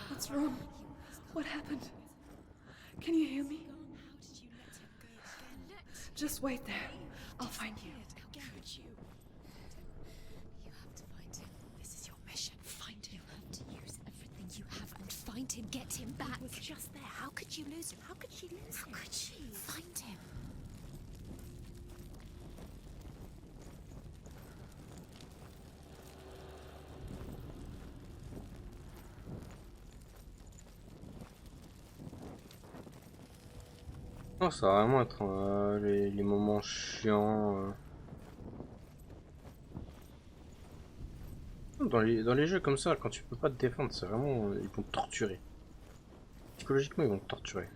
What's wrong? What happened? Can you hear me? How did you let him go again? Just wait there. I'll find you. How could you? You have to find him. This is your mission. Find him. You have to use everything you have and find him. Get him back. He was just there. How could you lose him? How could she lose him? How could she? Find him. Non, ça va vraiment être les moments chiants. Dans les jeux comme ça, quand tu peux pas te défendre, c'est vraiment... Ils vont te torturer. Psychologiquement, ils vont te torturer.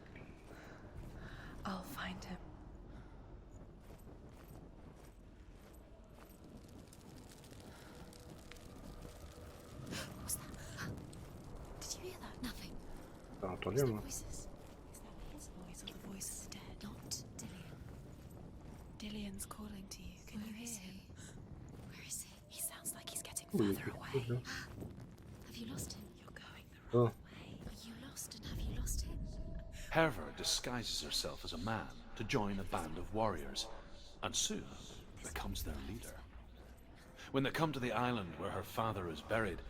I'll find him. What's that? Did you hear that? Nothing. T'as entendu, moi? Voices. Is that his voice or the voice of the dead? Not Dillian. Dillian's calling to you. Can you hear him? Where is he? He sounds like he's getting Oh, il y a further quelque away. chose, là. Have you lost him? You're going the wrong Oh. way. Are you lost and have you lost him? Herver disguises herself as a man to join a band of warriors, and soon becomes their leader. When they come to the island where her father is buried,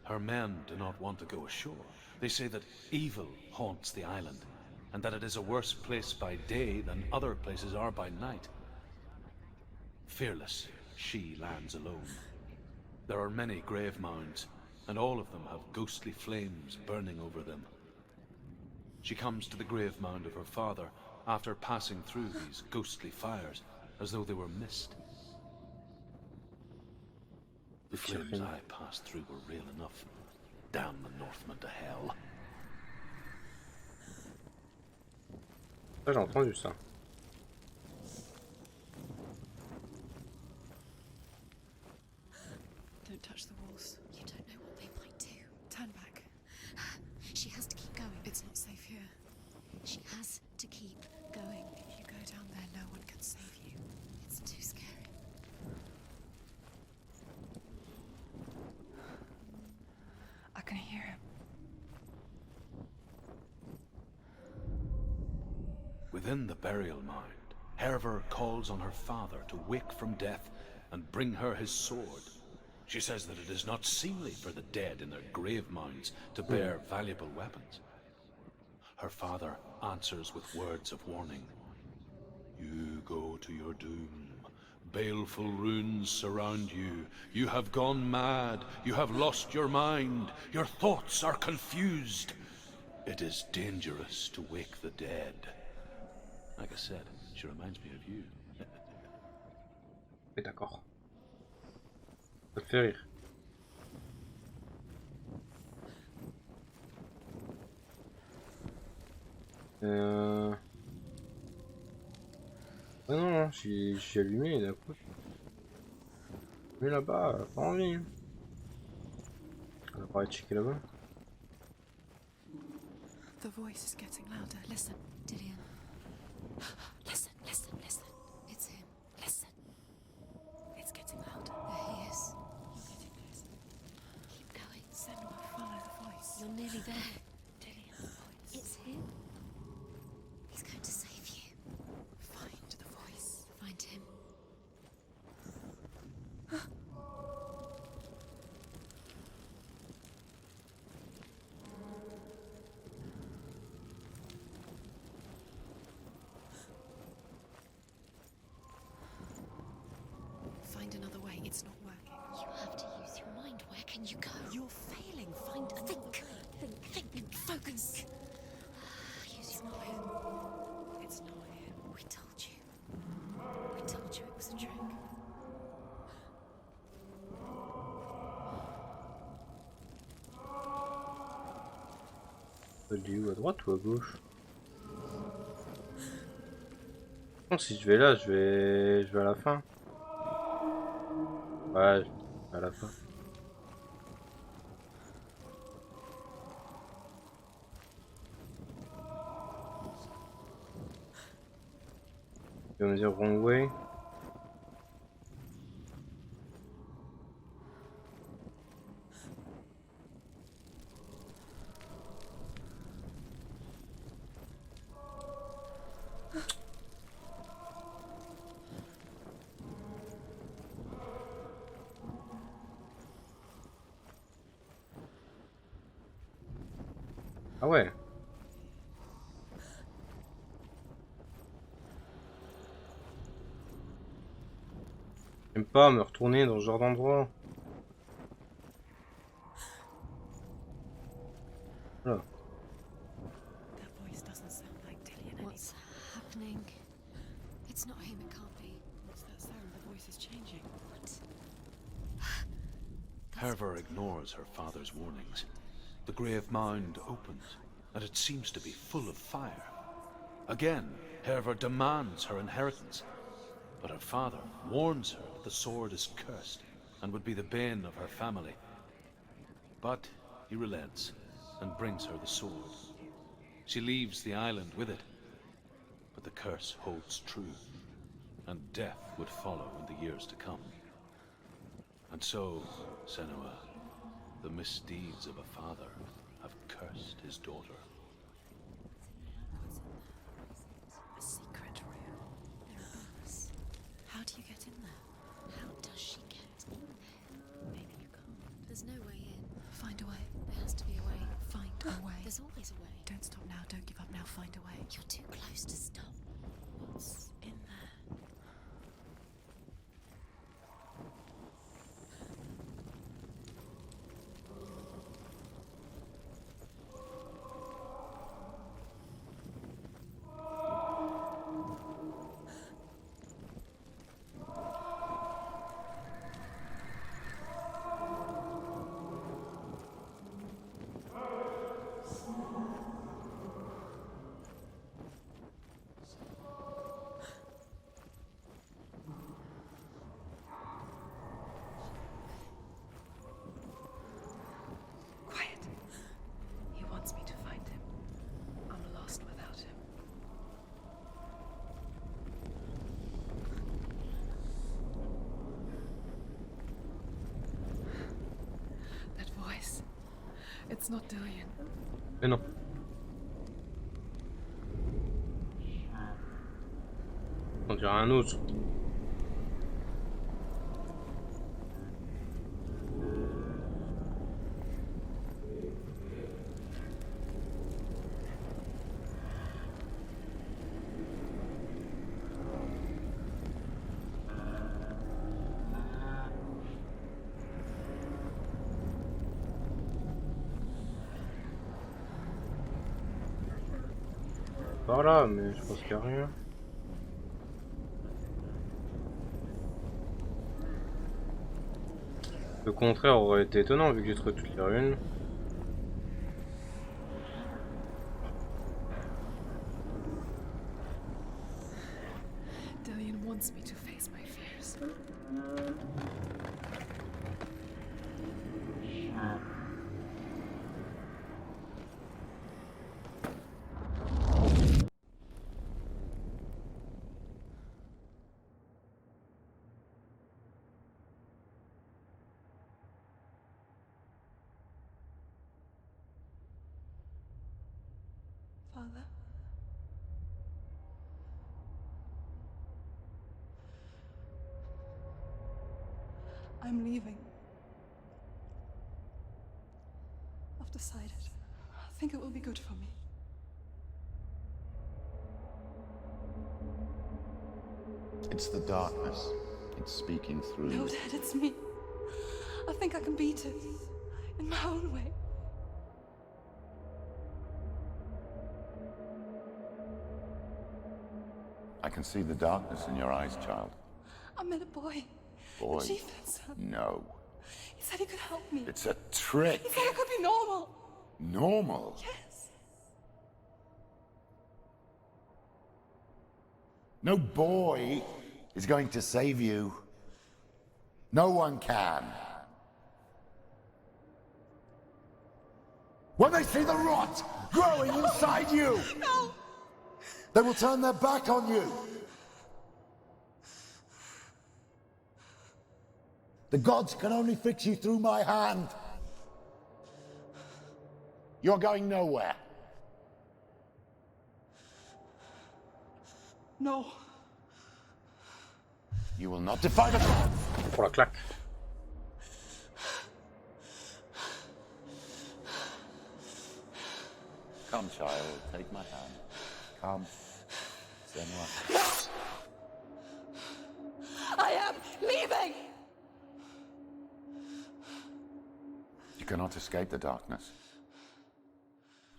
her men do not want to go ashore. They say that evil haunts the island, and that it is a worse place by day than other places are by night. Fearless, she lands alone. There are many grave mounds, and all of them have ghostly flames burning over them. She comes to the grave mound of her father after passing through these ghostly fires, as though they were mist. The flames I passed through were real enough. Damn the Northmen to hell. Ça, j'ai entendu ça. Don't touch the walls. You don't know what they might do. Turn back. She has to keep going. It's not safe here. She has to keep going. If you go down there, no one can save you. It's too scary. I can hear him. Within the burial mound, Herver calls on her father to wake from death and bring her his sword. She says that it is not seemly for the dead in their grave mounds to bear valuable weapons. Her father answers with words of warning. You go to your doom. Baleful runes surround you. You have gone mad. You have lost your mind. Your thoughts are confused. It is dangerous to wake the dead. Like I said, she reminds me of you. Oui, d'accord. Ça te fait rire. Ah non, non, j'ai allumé d'un coup. Mais là-bas, pas envie. On va pas aller checker là-bas. The voice is getting louder. Listen. Dillian. Listen, listen, listen. It's him. Listen. It's getting louder. There he is. You're getting closer. Keep going. Senua, follow the voice. You're nearly there. Dillian's voice. It's him. He's going to save you. Find the voice. Find him. Find another way. It's not working. You have to use your mind. Where can you go? You're failing. Find a Think. Think. Focus. Use your mind. It's not him. We told you. We told you it was a trick. Elle est où, à droite ou à gauche? Non, si je vais là, je vais à la fin. Ouais, je vais à la fin. Tu vas me dire wrong way. Ah ouais. J'aime pas me retourner dans ce genre d'endroit. Voilà. That voice doesn't sound like Dillian anymore. What's happening? It's not him. It can't be. What's that sound? The voice is changing. What? Herver ignores her father's warnings. The grave mound opens, and it seems to be full of fire. Again, Herver demands her inheritance, but her father warns her that the sword is cursed and would be the bane of her family. But he relents and brings her the sword. She leaves the island with it, but the curse holds true, and death would follow in the years to come. And so, Senua, the misdeeds of a father have cursed his daughter. A secret room. There are others. How do you get in there? How does she get in there? Maybe you can't. There's no way in. Find a way. There has to be a way. Find a way. There's always a way. Don't stop now. Don't give up now. Find a way. You're too close to stop. What's in there? voice. It's not Dillian. Mais non. On dirait un autre. Par là, mais je pense qu'il n'y a rien. Le contraire aurait été étonnant vu que j'ai trouvé toutes les runes. Dillian wants me to face my fears. Father? I'm leaving. I've decided. I think it will be good for me. It's the darkness. It's speaking through No, you. Dad, it's me. I think I can beat it. In my own way. I can see the darkness in your eyes, child. I met a boy. Boy. A chieftain's son. No. He said he could help me. It's a trick. He said I could be normal. Normal. Yes. No boy is going to save you. No one can. When they see the rot growing inside you, No! they will turn their back on you. The gods can only fix you through my hand. You're going nowhere. No. You will not defy the gods. Pour la claque. Come, child, take my hand. Come. Senua. I am leaving! You cannot escape the darkness.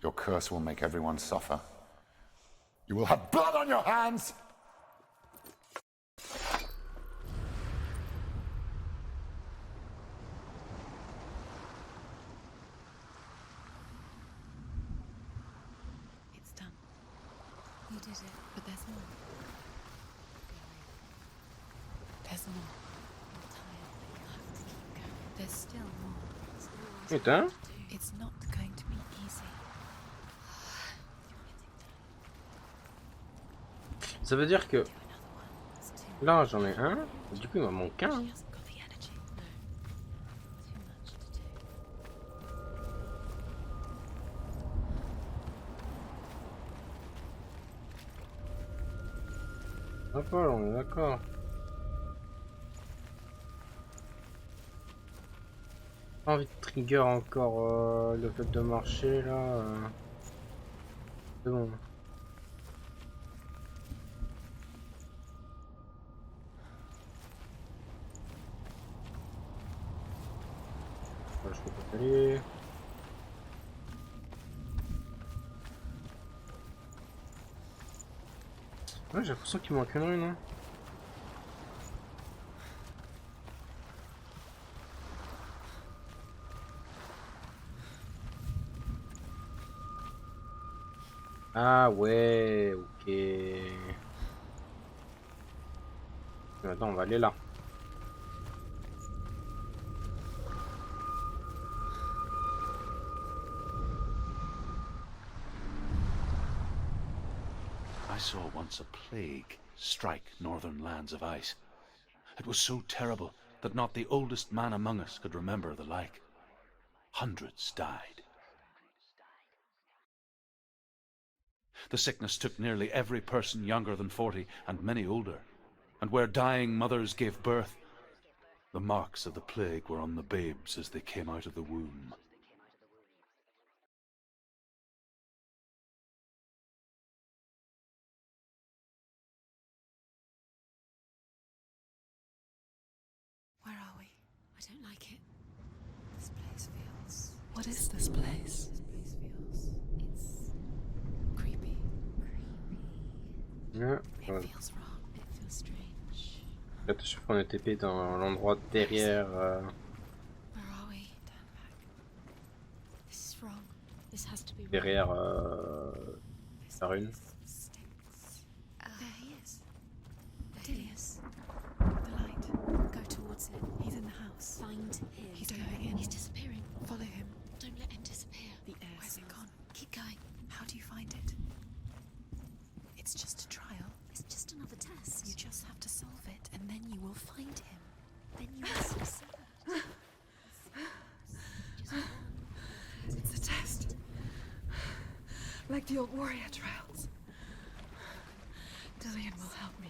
Your curse will make everyone suffer. You will have blood on your hands! It's done. You did it. But there's more. There's more. You're tired, but you have to keep going. There's still more. Putain. It's not going to be easy. Ça veut dire que là j'en ai un, du coup il m'en manque un. She hasn't got the energy. No. Too much to do. Ah Paul, on est d'accord. Pas envie de trigger encore le fait de marcher là. C'est bon. Je peux pas aller. Ouais, j'ai l'impression qu'il manque une rune, hein. Ah ouais, ok. Maintenant on va aller là. I saw once a plague strike northern lands of ice. It was so terrible that not the oldest man among us could remember the like. hundreds died. The sickness took nearly every person younger than 40 and many older, and where dying mothers gave birth, the marks of the plague were on the babes as they came out of the womb. Where are we? I don't like it. This place feels... What is this place? This place feels... It's... creepy. Ouais, It voilà. feels wrong. It feels strange. Attention, je prends notre épée dans l'endroit derrière. Where are we? Turn back. This is wrong. This has to be wrong. Derrière This la rune. place stinks. There he is. There he is. The light. Go towards it. He's in the house. Find him. He's going in. He's disappearing. Follow him. Don't let him disappear. The air. Where's it gone? Keep going. How do you find it? It's just a trial. It's just another test. You just have to solve it, and then you will find him. Then you will succeed. It's a test. Like the old warrior trials. Dillian will help me.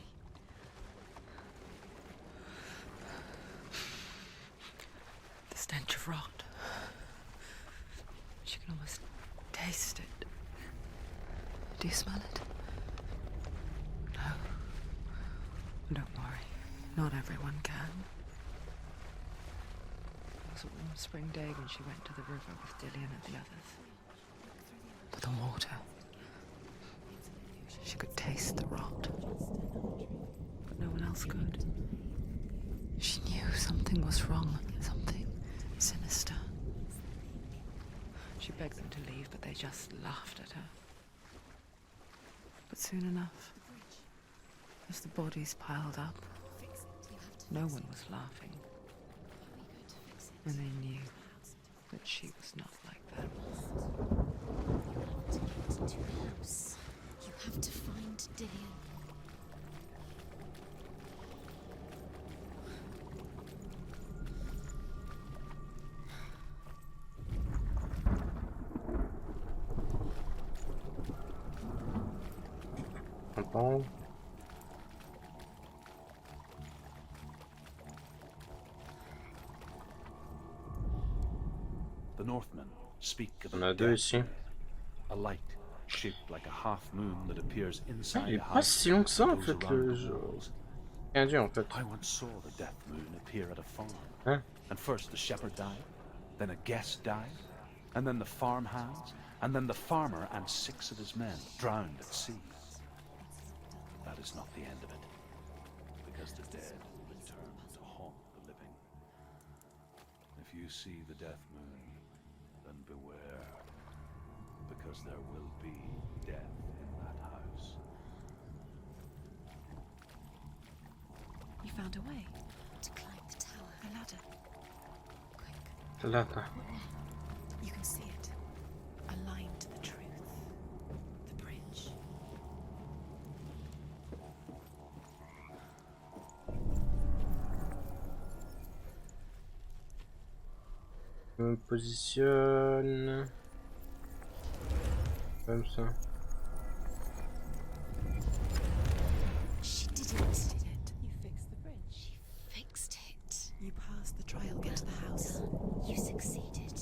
The stench of rot. She can almost taste it. Do you smell it? No. Don't worry. Not everyone can. It was a warm spring day when she went to the river with Dillian and the others. For the water. She could taste the rot. But no one else could. She knew something was wrong. Something sinister. She begged them to leave, but they just laughed at her. But soon enough, as the bodies piled up, no one was laughing. And they knew that she was not like them. You have to get to the house. You have to find Dillian. Attends. The Northmen speak of On a a deux death, ici. a light shaped like a half moon that appears Ah, inside il est a pas house si long que ça en and goes fait around le the jeu. walls. Rien dit en fait. I once saw the death moon appear at a farm. Hein? And first the shepherd died, then a guest died, and then the farmhands, and then the farmer and 6 of his men drowned at sea. That is not the end of it, because the dead return to haunt the living. If you see the death moon, then beware, because there will be death in that house. You found a way to climb the tower. A ladder. Quick. Là, attends. You can see it. Aligned to the truth. The bridge. Je me positionne comme ça. She did it. You fixed the bridge. She fixed it. You passed the trial. Get to the house. You succeeded.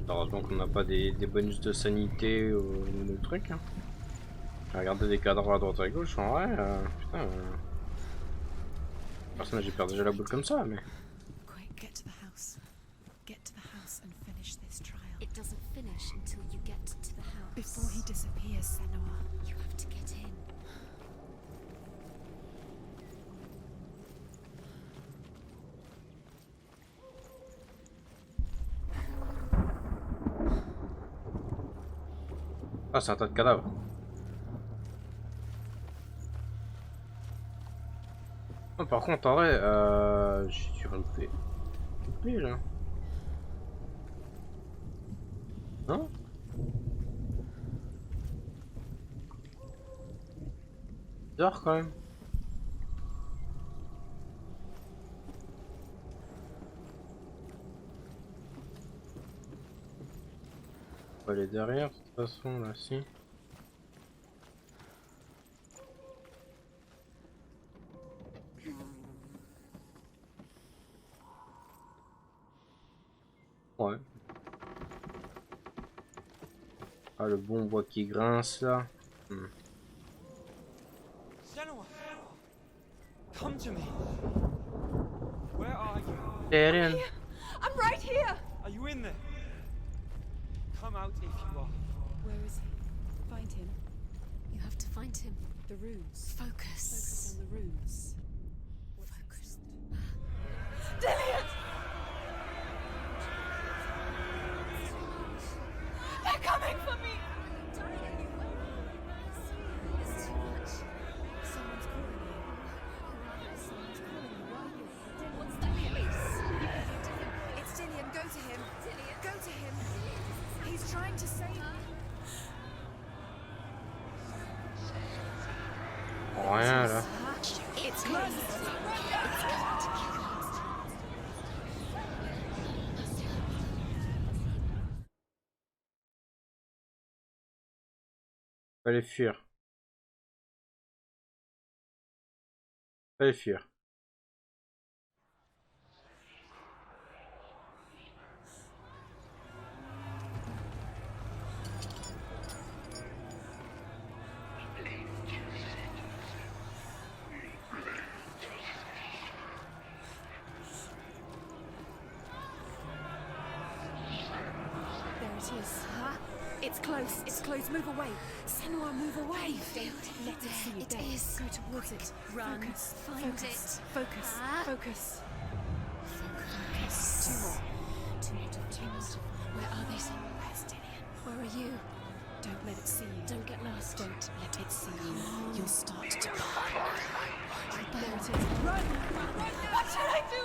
Heureusement qu'on n'a pas des bonus de sanité ou de trucs. Hein. J'ai regardé des cadres à droite à gauche, en vrai, putain. Personnage, j'ai perdu déjà la boule comme ça, mais. Quick, get to the house. Get to the house and finish this trial. It doesn't finish until you get to the house. Before he disappears, Senua. You have to get in. Ah, c'est un tas de cadavres. Oh Oh, par contre, en vrai, j'ai sur une clé. Une clé là. Non? Bizarre quand même. On va aller derrière, de toute façon, là, si. Ouais. Ah, le bon bois qui grince, là. Senua, come to me. Where are you? Eren. I'm right here! Are you in there? Come out if you are. Where is he? Find him. You have to find him. The runes. Focus. Focus on the runes. Focus. Dillian! They're coming for me! It's too much. Someone's calling you. Someone's calling you. Why are you? What's that voice? It's Dillian. Go to him. Dillian. Go to him. He's trying to save you. Rien là. It's close. Fallait fuir. Fallait fuir. There it is. It's close. It's close. Move away. Senua, move away. Don't let it see you. It There. is. Go towards it. Run. Focus. Find Focus. it. Focus. Focus. Focus. Two more. Two more to find. Where are they, Senua? Where's Dillian? Where are you? Don't let it see you. Don't get lost. Don't let it see you. You'll start to burn. There There it is. Run! What should I do?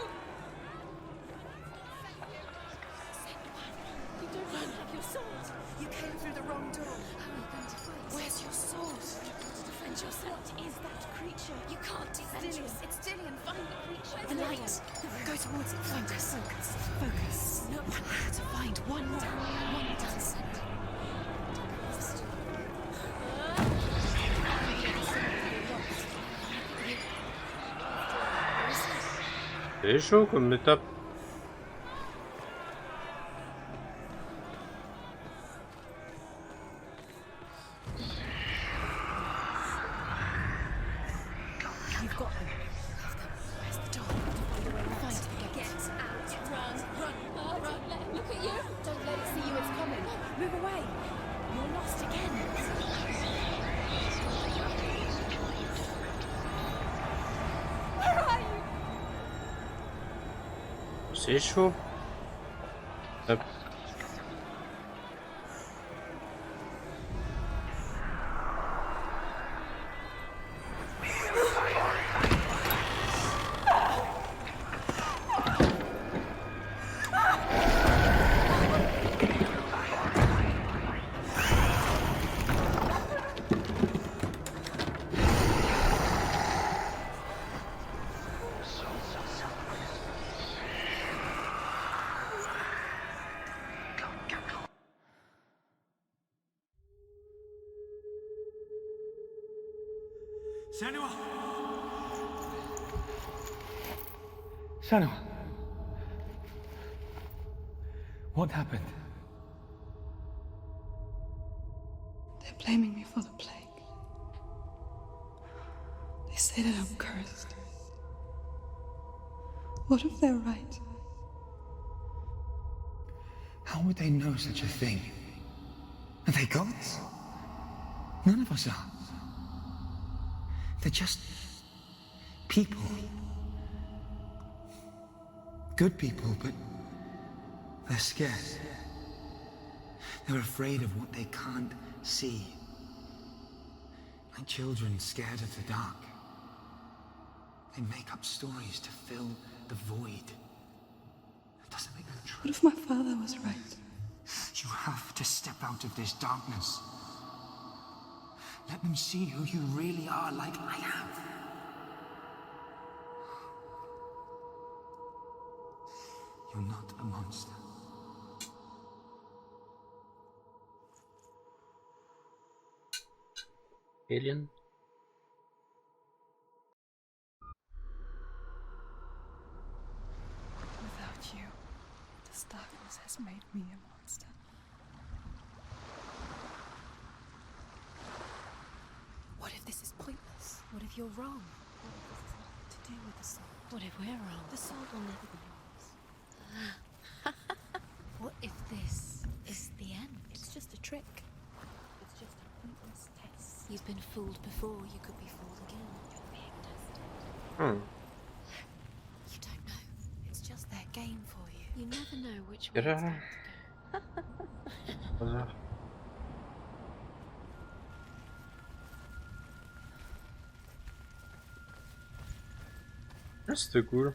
You don't have your sword. You came through the wrong door. How are you going to fight? Where's your sword? To defend yourself. What is that creature? You can't defend Dillian. yourself. It's Dillian. Find the creature. The light. Go towards it. Focus. Focus. Focus. No. To find one more. One does. C'est chaud comme étape. You've got them. Where's the door? Find a way out. Find it. Get out. Run. Run. Run. Look at you. Don't let it see you. It's coming. Move away. You're lost again. Where are you? C'est chaud. Hop. Senua! Senua! What happened? They're blaming me for the plague. They say that I'm cursed. What if they're right? How would they know such a thing? Are they gods? None of us are. They're just people. Good people, but they're scared. They're afraid of what they can't see. Like children scared of the dark. They make up stories to fill the void. It doesn't make them true. What if my father was right? You have to step out of this darkness. Let them see who you really are, like I have. You're not a monster. Alien? Without you, this darkness has made me a monster. What if this is pointless? What if you're wrong? What if this is nothing to do with the soul? What if we're wrong? The soul will never be yours. What if this is the end? It's just a trick. It's just a pointless test. You've been fooled before, you could be fooled again. You're being tested. You don't know. It's just their game for you. You never know which way it's going to go. Ah, c'était cool.